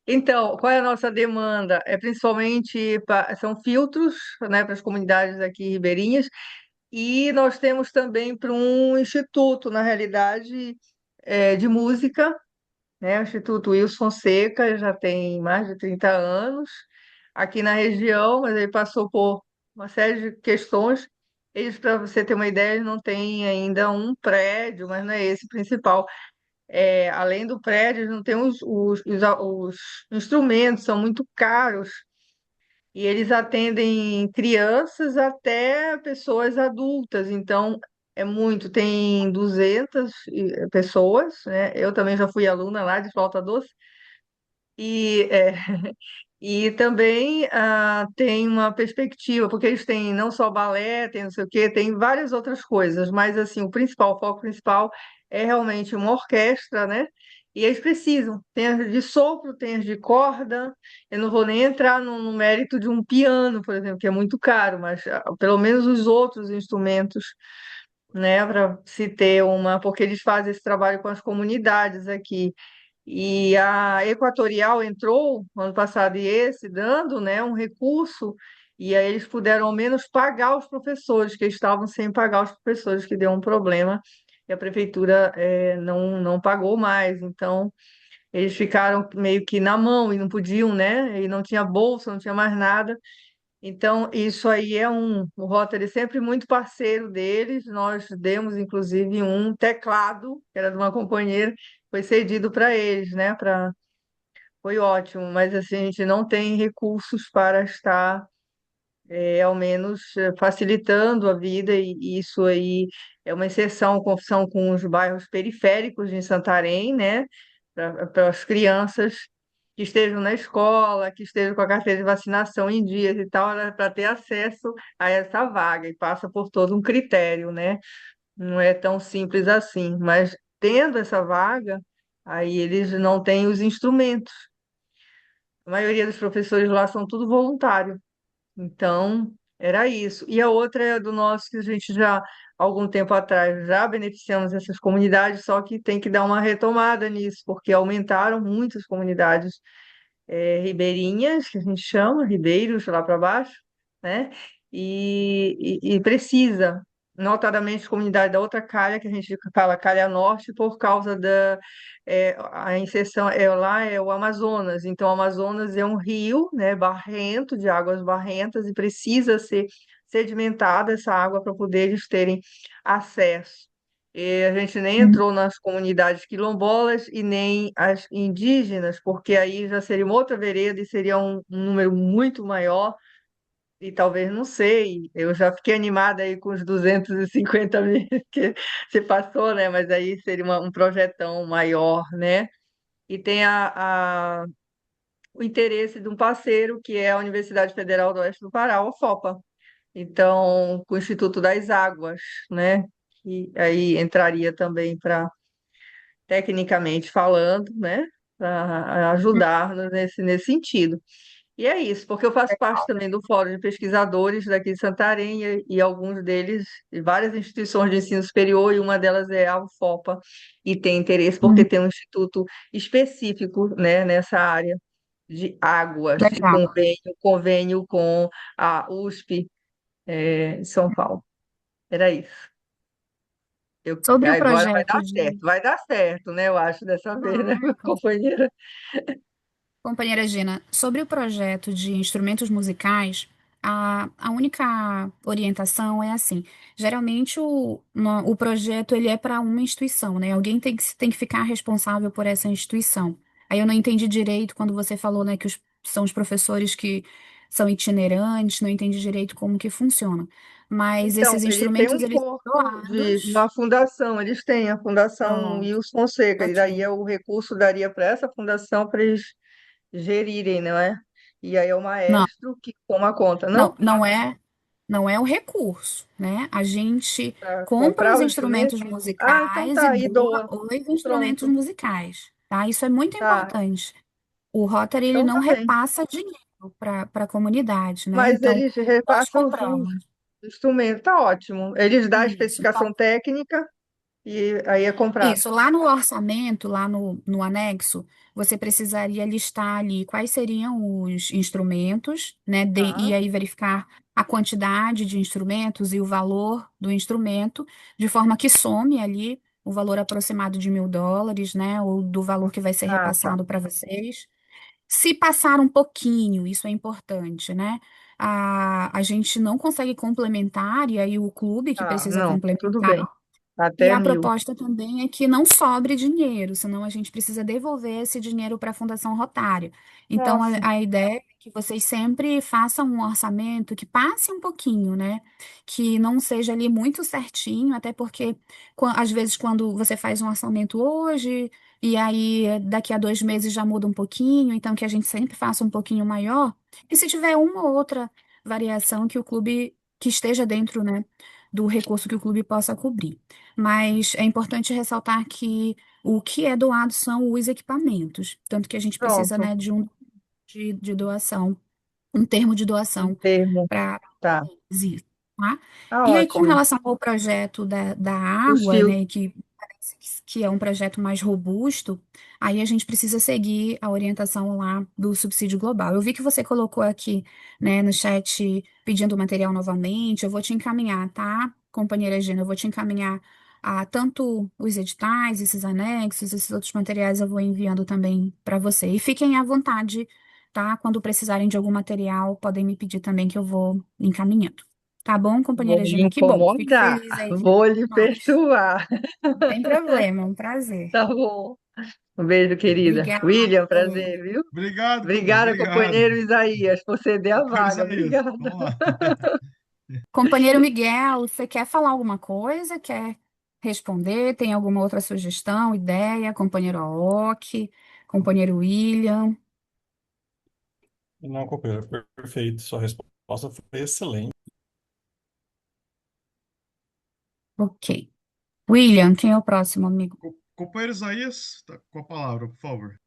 Então, qual é a nossa demanda? É principalmente, são filtros, né, para as comunidades aqui ribeirinhas, e nós temos também para um instituto, na realidade, de música, né? O Instituto Wilson Fonseca já tem mais de 30 anos aqui na região, mas ele passou por uma série de questões. Eles, para você ter uma ideia, eles não têm ainda um prédio, mas não é esse o principal. Além do prédio, eles não têm os instrumentos, são muito caros. E eles atendem crianças até pessoas adultas, então é muito, tem 200 pessoas, né? Eu também já fui aluna lá de flauta doce, e, e também tem uma perspectiva, porque eles têm não só balé, tem não sei o quê, tem várias outras coisas, mas assim, o foco principal é realmente uma orquestra, né? E eles precisam, tem as de sopro, tem as de corda. Eu não vou nem entrar no mérito de um piano, por exemplo, que é muito caro, mas pelo menos os outros instrumentos, né, para se ter uma, porque eles fazem esse trabalho com as comunidades aqui. E a Equatorial entrou ano passado e esse dando, né, um recurso, e aí eles puderam ao menos pagar os professores, que estavam sem pagar os professores, que deu um problema, e a prefeitura não pagou mais. Então, eles ficaram meio que na mão e não podiam, né? E não tinha bolsa, não tinha mais nada. Então, isso aí o Rotary é sempre muito parceiro deles. Nós demos, inclusive, um teclado, que era de uma companheira, foi cedido para eles, né? Foi ótimo, mas assim, a gente não tem recursos para estar, ao menos, facilitando a vida, e isso aí é uma exceção, são com os bairros periféricos de Santarém, né? Para as crianças que estejam na escola, que estejam com a carteira de vacinação em dias e tal, para ter acesso a essa vaga, e passa por todo um critério, né? Não é tão simples assim, mas tendo essa vaga, aí eles não têm os instrumentos. A maioria dos professores lá são tudo voluntário. Então, era isso. E a outra é do nosso, que a gente já, há algum tempo atrás, já beneficiamos essas comunidades, só que tem que dar uma retomada nisso, porque aumentaram muitas comunidades ribeirinhas, que a gente chama, ribeiros lá para baixo, né? E precisa, notadamente, comunidade da outra calha, que a gente fala calha norte, por causa a inserção lá é o Amazonas. Então, o Amazonas é um rio, né, barrento, de águas barrentas, e precisa ser sedimentada essa água para poder eles terem acesso. E a gente nem Hum. entrou nas comunidades quilombolas e nem as indígenas, porque aí já seria uma outra vereda e seria um número muito maior. E talvez, não sei, eu já fiquei animada aí com os 250 mil que você passou, né? Mas aí seria um projetão maior, né? E tem o interesse de um parceiro, que é a Universidade Federal do Oeste do Pará, a UFOPA. Então, com o Instituto das Águas, né? E aí entraria também para, tecnicamente falando, né, para ajudar nesse sentido. E é isso, porque eu faço parte também do Fórum de Pesquisadores daqui de Santarém, e alguns deles, de várias instituições de ensino superior, e uma delas é a UFOPA, e tem interesse porque Hum. tem um instituto específico, né, nessa área de águas, e Legal. convênio com a USP, de São Paulo. Era isso. Sobre o Agora projeto de. vai dar certo, né? Eu acho, dessa vez, né, Ah, companheira? companheira Gina, sobre o projeto de instrumentos musicais, a única orientação é assim: geralmente o projeto ele é para uma instituição, né? Alguém tem que ficar responsável por essa instituição. Aí eu não entendi direito quando você falou, né, que são os professores que são itinerantes, não entendi direito como que funciona. Mas Então, esses ele tem instrumentos, um eles são corpo de doados. uma fundação, eles têm a Fundação Pronto, Wilson Fonseca, e daí ok. o recurso daria para essa fundação para eles gerirem, não é? E aí é o Não, maestro que toma conta, não? não, não é. não é o recurso, né? A gente Para compra comprar os os instrumentos? instrumentos Ah, então musicais e tá, e doa doa. os instrumentos Pronto. musicais, tá? Isso é muito Tá. importante. O Rotary, ele Então não tá bem. repassa dinheiro para a comunidade, né? Mas Então, eles nós repassam os compramos. instrumentos, tá ótimo. Eles dão a Isso. Então, especificação técnica e aí é comprado. isso, lá no orçamento, lá no anexo, você precisaria listar ali quais seriam os instrumentos, né? E Tá, aí verificar a quantidade de instrumentos e o valor do instrumento, de forma que some ali o valor aproximado de US$ 1.000, né? Ou do valor que vai ser tá. repassado para vocês. Se passar um pouquinho, isso é importante, né? A gente não consegue complementar, e aí o clube que Tá, precisa não, tudo complementar. bem. E Até a 1.000. proposta também é que não sobre dinheiro, senão a gente precisa devolver esse dinheiro para a Fundação Rotária. Então, Nossa, a ideia é que vocês sempre façam um orçamento que passe um pouquinho, né? Que não seja ali muito certinho, até porque, às vezes, quando você faz um orçamento hoje, e aí daqui a 2 meses já muda um pouquinho, então que a gente sempre faça um pouquinho maior. E se tiver uma ou outra variação que o clube, que esteja dentro, né, do recurso que o clube possa cobrir. Mas é importante ressaltar que o que é doado são os equipamentos, tanto que a gente precisa, pronto. né, de doação, um termo de Um doação termo. para Tá, isso, tá? tá E aí, com ótimo. relação ao projeto da Os água, fios. né, que parece que é um projeto mais robusto, aí a gente precisa seguir a orientação lá do subsídio global. Eu vi que você colocou aqui, né, no chat pedindo o material novamente, eu vou te encaminhar, tá, companheira Gina? Eu vou te encaminhar tanto os editais, esses anexos, esses outros materiais eu vou enviando também para você. E fiquem à vontade, tá? Quando precisarem de algum material, podem me pedir também que eu vou encaminhando. Tá bom, Vou companheira lhe Gina? Que bom. Fico incomodar, feliz aí de vou lhe nós. perturbar. Não tem problema, é um prazer. Tá bom. Um beijo, querida. Obrigada. William, prazer, viu? Obrigado, companheiro. Obrigada, Obrigado. companheiro Isaías, por ceder a Companheiro vaga. Isaías, Obrigada. vamos lá. Companheiro Miguel, você quer falar alguma coisa? Quer responder? Tem alguma outra sugestão, ideia? Companheiro Aoki, companheiro William? Não, companheiro, perfeito. Sua resposta foi excelente. Ok. William, quem é o próximo, amigo? Companheiro Isaías, tá com a palavra, por favor.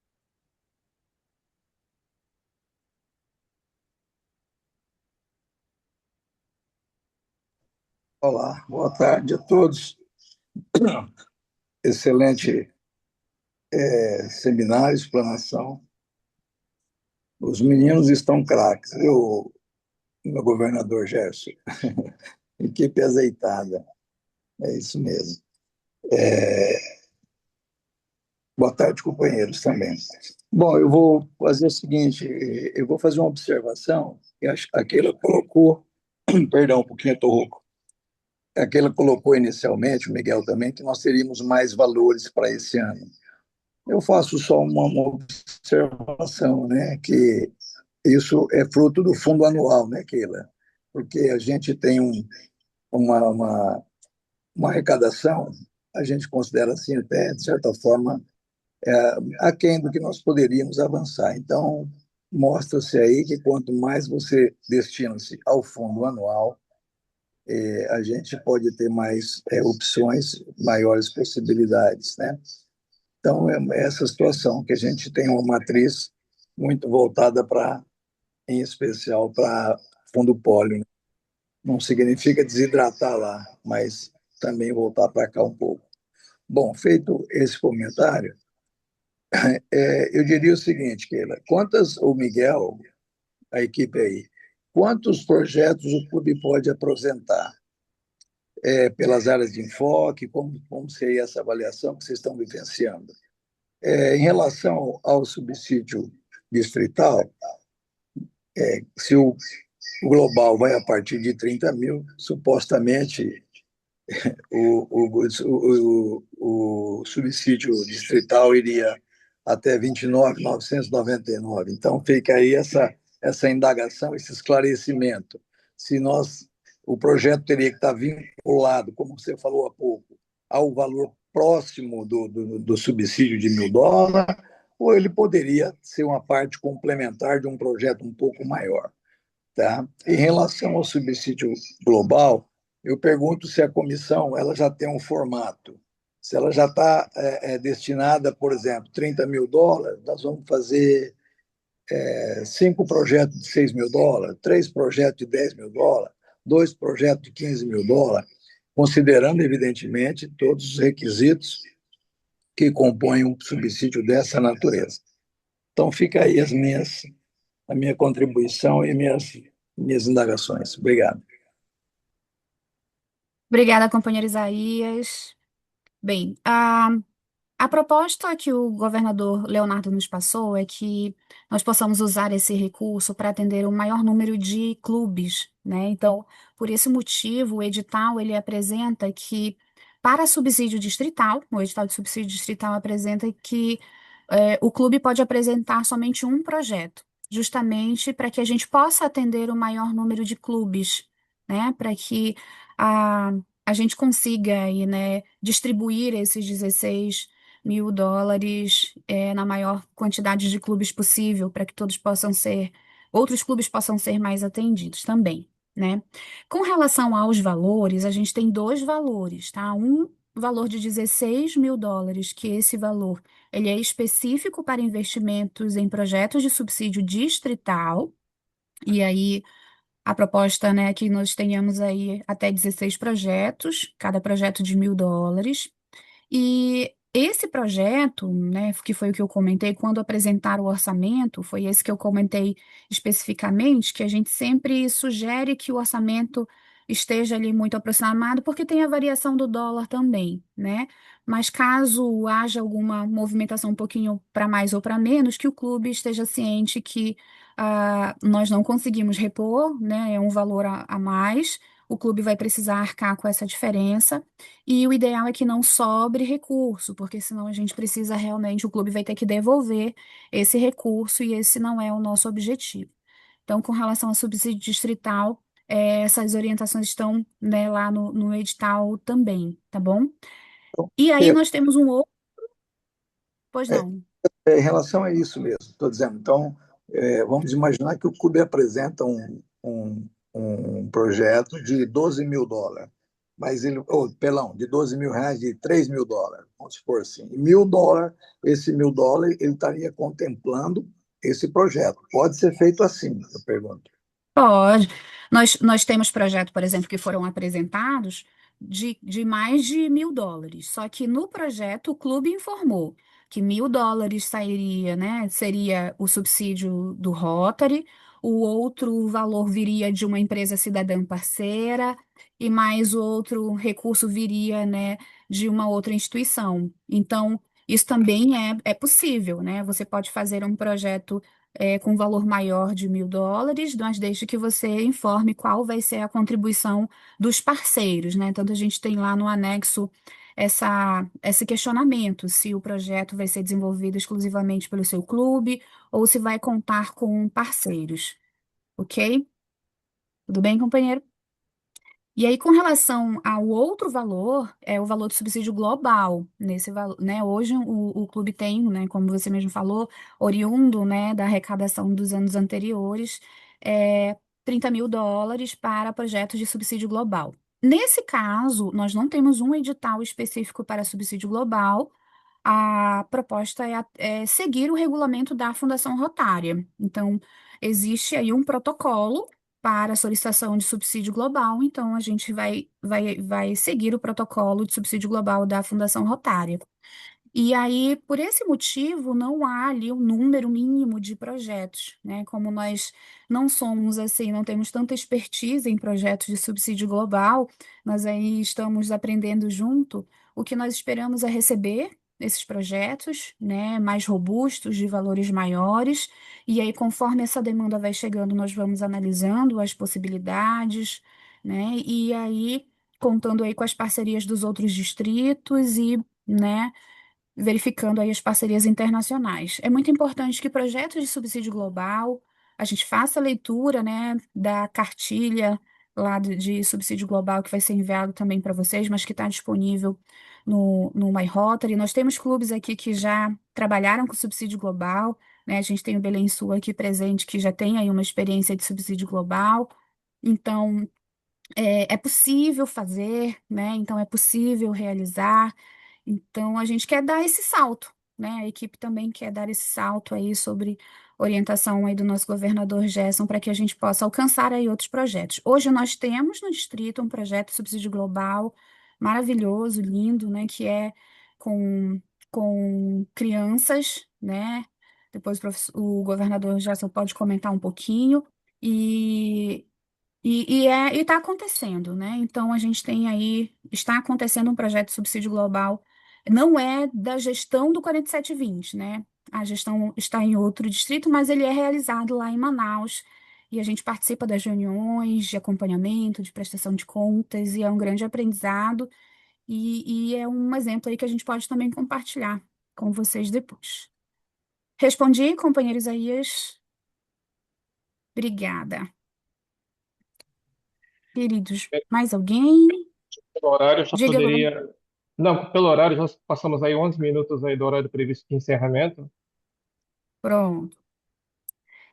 Olá, boa tarde a todos. Excelente seminário, explanação. Os meninos estão craques, viu, meu governador Gerson? Equipe azeitada, é isso mesmo. Boa tarde, companheiros, também. Bom, eu vou fazer o seguinte, eu vou fazer uma observação, que acho que aquela colocou, perdão, um pouquinho, eu estou rouco. Aquela colocou inicialmente, o Miguel também, que nós teríamos mais valores para esse ano. Eu faço só uma observação, né, que isso é fruto do fundo anual, né, Keila? Porque a gente tem uma, uma, uma arrecadação, a gente considera assim até, de certa forma, aquém do que nós poderíamos avançar. Então, mostra-se aí que quanto mais você destina-se ao fundo anual, a gente pode ter mais opções, maiores possibilidades, né? Então, é essa situação, que a gente tem uma matriz muito voltada para, em especial, para fundo pólio, né? Não significa desidratar lá, mas também voltar para cá um pouco. Bom, feito esse comentário, eu diria o seguinte, Keila, o Miguel, a equipe aí, quantos projetos o clube pode apresentar? Pelas áreas de enfoque, como seria essa avaliação que vocês estão vivenciando? Em relação ao subsídio distrital, se o global vai a partir de 30 mil, supostamente o subsídio distrital iria até 29.999. Então, fica aí essa indagação, esse esclarecimento. Se o projeto teria que estar vinculado, como você falou há pouco, ao valor próximo do subsídio de US$ 1.000, ou ele poderia ser uma parte complementar de um projeto um pouco maior. tá? Em relação ao subsídio global, eu pergunto se a comissão ela já tem um formato. Se ela já está destinada, por exemplo, US$ 30.000, nós vamos fazer 5 projetos de US$ 6.000, 3 projetos de US$ 10.000, 2 projetos de US$ 15.000, considerando, evidentemente, todos os requisitos que compõem um subsídio dessa natureza. Então, fica aí a minha contribuição e minhas indagações. Obrigado. Obrigada, companheiro Isaías. Bem, a proposta que o governador Leonardo nos passou é que nós possamos usar esse recurso para atender o maior número de clubes, né? Então, por esse motivo, o edital ele apresenta que para subsídio distrital, o edital de subsídio distrital apresenta que o clube pode apresentar somente um projeto, justamente para que a gente possa atender o maior número de clubes, né? Para que a, a gente consiga aí, né, distribuir esses US$ 16.000 na maior quantidade de clubes possível, para que outros clubes possam ser mais atendidos também, né? Com relação aos valores, a gente tem dois valores, tá? Um valor de US$ 16.000, que esse valor ele é específico para investimentos em projetos de subsídio distrital, e aí a proposta, né, é que nós tenhamos aí até 16 projetos, cada projeto de US$ 1.000. E esse projeto, né, que foi o que eu comentei quando apresentaram o orçamento, foi esse que eu comentei especificamente, que a gente sempre sugere que o orçamento esteja ali muito aproximado, porque tem a variação do dólar também, né? Mas caso haja alguma movimentação um pouquinho para mais ou para menos, que o clube esteja ciente que nós não conseguimos repor, né? É um valor a mais, o clube vai precisar arcar com essa diferença. E o ideal é que não sobre recurso, porque senão a gente precisa realmente, o clube vai ter que devolver esse recurso e esse não é o nosso objetivo. Então, com relação ao subsídio distrital, essas orientações estão, né, lá no edital também, tá bom? E aí Pedro, nós temos um outro, pois é, não. em relação a isso mesmo, estou dizendo. Então, vamos imaginar que o clube apresenta um projeto de US$ 12.000, mas ele, perdão, de R$ 12.000, de US$ 3.000, vamos supor assim. E US$ 1.000, esse US$ 1.000, ele estaria contemplando esse projeto. Pode ser feito assim, eu pergunto. Pode. Nós temos projetos, por exemplo, que foram apresentados de mais de US$ 1.000. Só que no projeto o clube informou que US$ 1.000 sairia, né? Seria o subsídio do Rotary, o outro valor viria de uma empresa cidadã parceira, e mais o outro recurso viria, né, de uma outra instituição. Então, isso também é possível, né? Você pode fazer um projeto com valor maior de US$ 1.000, mas desde que você informe qual vai ser a contribuição dos parceiros, né? Então, a gente tem lá no anexo esse questionamento, se o projeto vai ser desenvolvido exclusivamente pelo seu clube ou se vai contar com parceiros, ok? Tudo bem, companheiro? E aí, com relação ao outro valor, é o valor do subsídio global. Nesse valor, né? Hoje o clube tem, né, como você mesmo falou, oriundo, né, da arrecadação dos anos anteriores, US$ 30.000 para projetos de subsídio global. Nesse caso, nós não temos um edital específico para subsídio global. A proposta é seguir o regulamento da Fundação Rotária. Então, existe aí um protocolo para a solicitação de subsídio global, então a gente vai seguir o protocolo de subsídio global da Fundação Rotária. E aí, por esse motivo, não há ali um número mínimo de projetos, né? Como nós não somos assim, não temos tanta expertise em projetos de subsídio global, nós aí estamos aprendendo junto. O que nós esperamos é receber esses projetos, né, mais robustos, de valores maiores, e aí, conforme essa demanda vai chegando, nós vamos analisando as possibilidades, né, e aí, contando aí com as parcerias dos outros distritos e, né, verificando aí as parcerias internacionais. É muito importante que projetos de subsídio global, a gente faça a leitura, né, da cartilha lá de subsídio global que vai ser enviado também para vocês, mas que está disponível no My Rotary. Nós temos clubes aqui que já trabalharam com subsídio global, né? A gente tem o Belém Sul aqui presente, que já tem aí uma experiência de subsídio global. Então, é possível fazer, né? Então, é possível realizar. Então, a gente quer dar esse salto, né? A equipe também quer dar esse salto aí sobre orientação aí do nosso governador Gerson para que a gente possa alcançar aí outros projetos. Hoje nós temos no distrito um projeto de subsídio global maravilhoso, lindo, né? Que é com, com crianças, né? Depois o governador Gerson pode comentar um pouquinho. E e está acontecendo, né? Então a gente tem aí, está acontecendo um projeto de subsídio global, não é da gestão do 4720, né? A gestão está em outro distrito, mas ele é realizado lá em Manaus. E a gente participa das reuniões de acompanhamento, de prestação de contas, e é um grande aprendizado, e é um exemplo aí que a gente pode também compartilhar com vocês depois. Respondi, companheiro Isaías? Obrigada. Queridos, mais alguém? Pelo horário, já Diga, governador. poderia. Não, pelo horário, já passamos aí 11 minutos aí do horário previsto de encerramento. Pronto.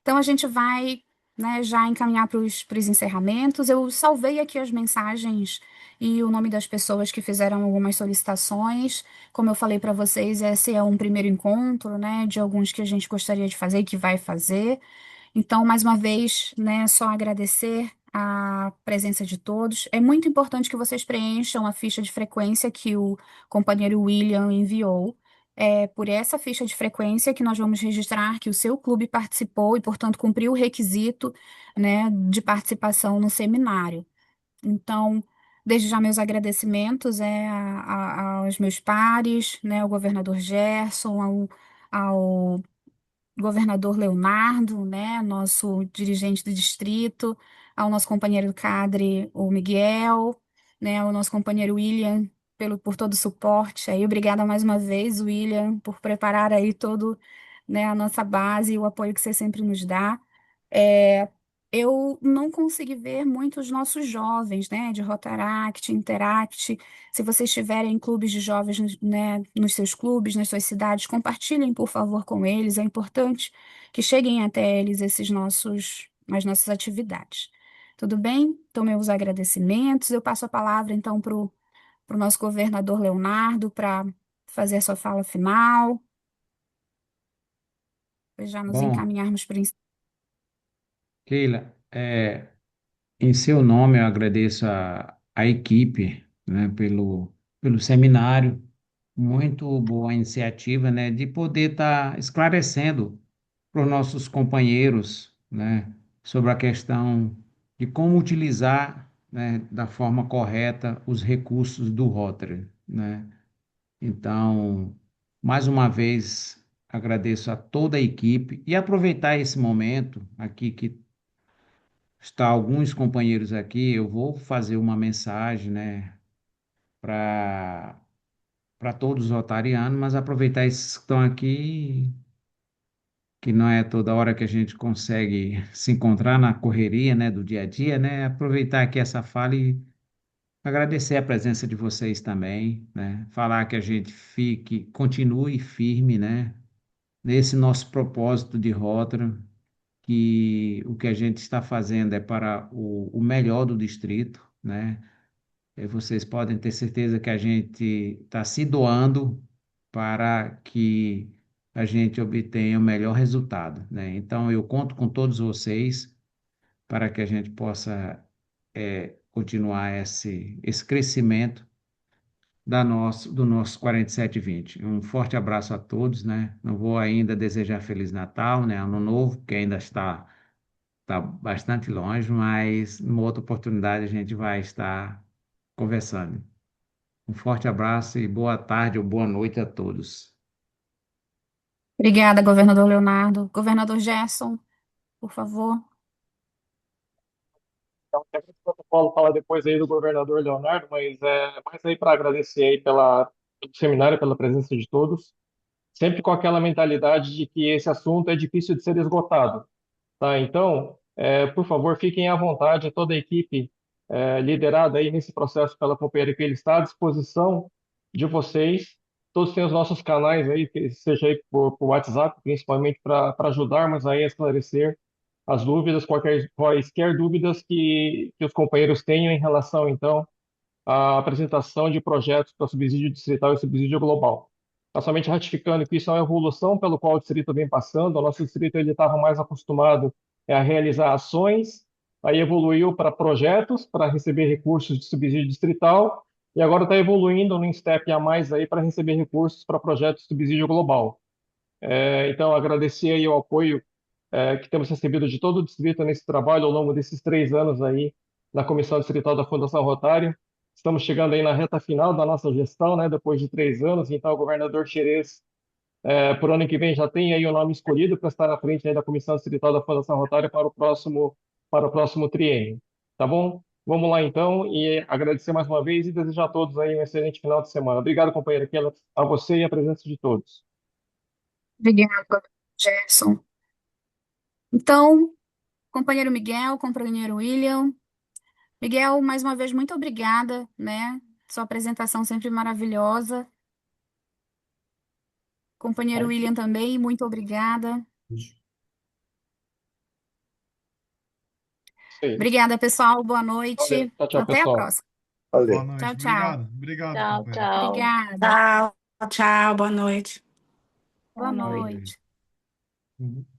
Então a gente vai, né, já encaminhar para os encerramentos. Eu salvei aqui as mensagens e o nome das pessoas que fizeram algumas solicitações. Como eu falei para vocês, esse é um primeiro encontro, né, de alguns que a gente gostaria de fazer e que vai fazer. Então, mais uma vez, né, só agradecer a presença de todos. É muito importante que vocês preencham a ficha de frequência que o companheiro William enviou. É por essa ficha de frequência que nós vamos registrar que o seu clube participou e, portanto, cumpriu o requisito, né, de participação no seminário. Então, desde já meus agradecimentos aos meus pares, né, ao governador Gerson, ao governador Leonardo, né, nosso dirigente do distrito, ao nosso companheiro do cadre, o Miguel, né, ao nosso companheiro William, por todo o suporte aí. Obrigada mais uma vez, William, por preparar aí todo, né, a nossa base e o apoio que você sempre nos dá. É, eu não consegui ver muitos nossos jovens, né, de Rotaract, Interact. Se vocês tiverem clubes de jovens, né, nos seus clubes, nas suas cidades, compartilhem, por favor, com eles. É importante que cheguem até eles as nossas atividades. Tudo bem? Então, meus agradecimentos. Eu passo a palavra, então, para o nosso governador Leonardo para fazer a sua fala final, para já nos Bom, encaminharmos para o Keila, em seu nome eu agradeço a equipe, né, pelo seminário. Muito boa iniciativa, né, de poder estar esclarecendo para os nossos companheiros, né, sobre a questão de como utilizar, né, da forma correta os recursos do Rotary, né? Então, mais uma vez, agradeço a toda a equipe e aproveitar esse momento aqui que está alguns companheiros aqui, eu vou fazer uma mensagem, né, para todos os rotarianos, mas aproveitar esses que estão aqui, que não é toda hora que a gente consegue se encontrar na correria, né, do dia a dia, né, aproveitar aqui essa fala e agradecer a presença de vocês também, né, falar que a gente continue firme, né, nesse nosso propósito de Rotary, que o que a gente está fazendo é para o melhor do distrito, né? Vocês podem ter certeza que a gente está se doando para que a gente obtenha o melhor resultado, né? Então, eu conto com todos vocês para que a gente possa continuar esse crescimento do nosso 4720. Um forte abraço a todos, né? Não vou ainda desejar Feliz Natal, né? Ano Novo, que ainda está bastante longe, mas numa outra oportunidade a gente vai estar conversando. Um forte abraço e boa tarde ou boa noite a todos. Obrigada, governador Leonardo. Governador Gerson, por favor. Então, tem muito protocolo falar depois aí do governador Leonardo, mas é mais aí para agradecer aí pelo seminário, pela presença de todos, sempre com aquela mentalidade de que esse assunto é difícil de ser esgotado, tá? Então, por favor, fiquem à vontade, toda a equipe liderada aí nesse processo pela companheira que ele está à disposição de vocês todos têm os nossos canais aí, que seja aí por WhatsApp, principalmente para ajudarmos aí a esclarecer as dúvidas, quaisquer dúvidas que os companheiros tenham em relação, então, à apresentação de projetos para subsídio distrital e subsídio global. Tá somente ratificando que isso é uma evolução pelo qual o distrito vem passando. O nosso distrito ele estava mais acostumado a realizar ações, aí evoluiu para projetos para receber recursos de subsídio distrital e agora está evoluindo num step a mais aí para receber recursos para projetos de subsídio global. Então, agradecer aí o apoio que temos recebido de todo o distrito nesse trabalho ao longo desses 3 anos aí na Comissão Distrital da Fundação Rotário. Estamos chegando aí na reta final da nossa gestão, né, depois de 3 anos. Então, o governador Xerez, por ano que vem, já tem aí o nome escolhido para estar à frente aí da Comissão Distrital da Fundação Rotário para o próximo triênio. Tá bom? Vamos lá, então, e agradecer mais uma vez e desejar a todos aí um excelente final de semana. Obrigado, companheiro, a você e a presença de todos. Obrigada, Gerson. Então, companheiro Miguel, companheiro William. Miguel, mais uma vez, muito obrigada, né? Sua apresentação sempre maravilhosa. Companheiro William também, muito obrigada. Isso aí. Obrigada, pessoal. Boa Valeu. noite. Tchau, tchau, Até a pessoal. próxima. Boa Valeu. noite. Tchau, tchau. Obrigado. Obrigado, Tchau, companheiro. tchau. Obrigada. Tchau, tchau, boa noite. Boa Boa noite. noite. Uhum.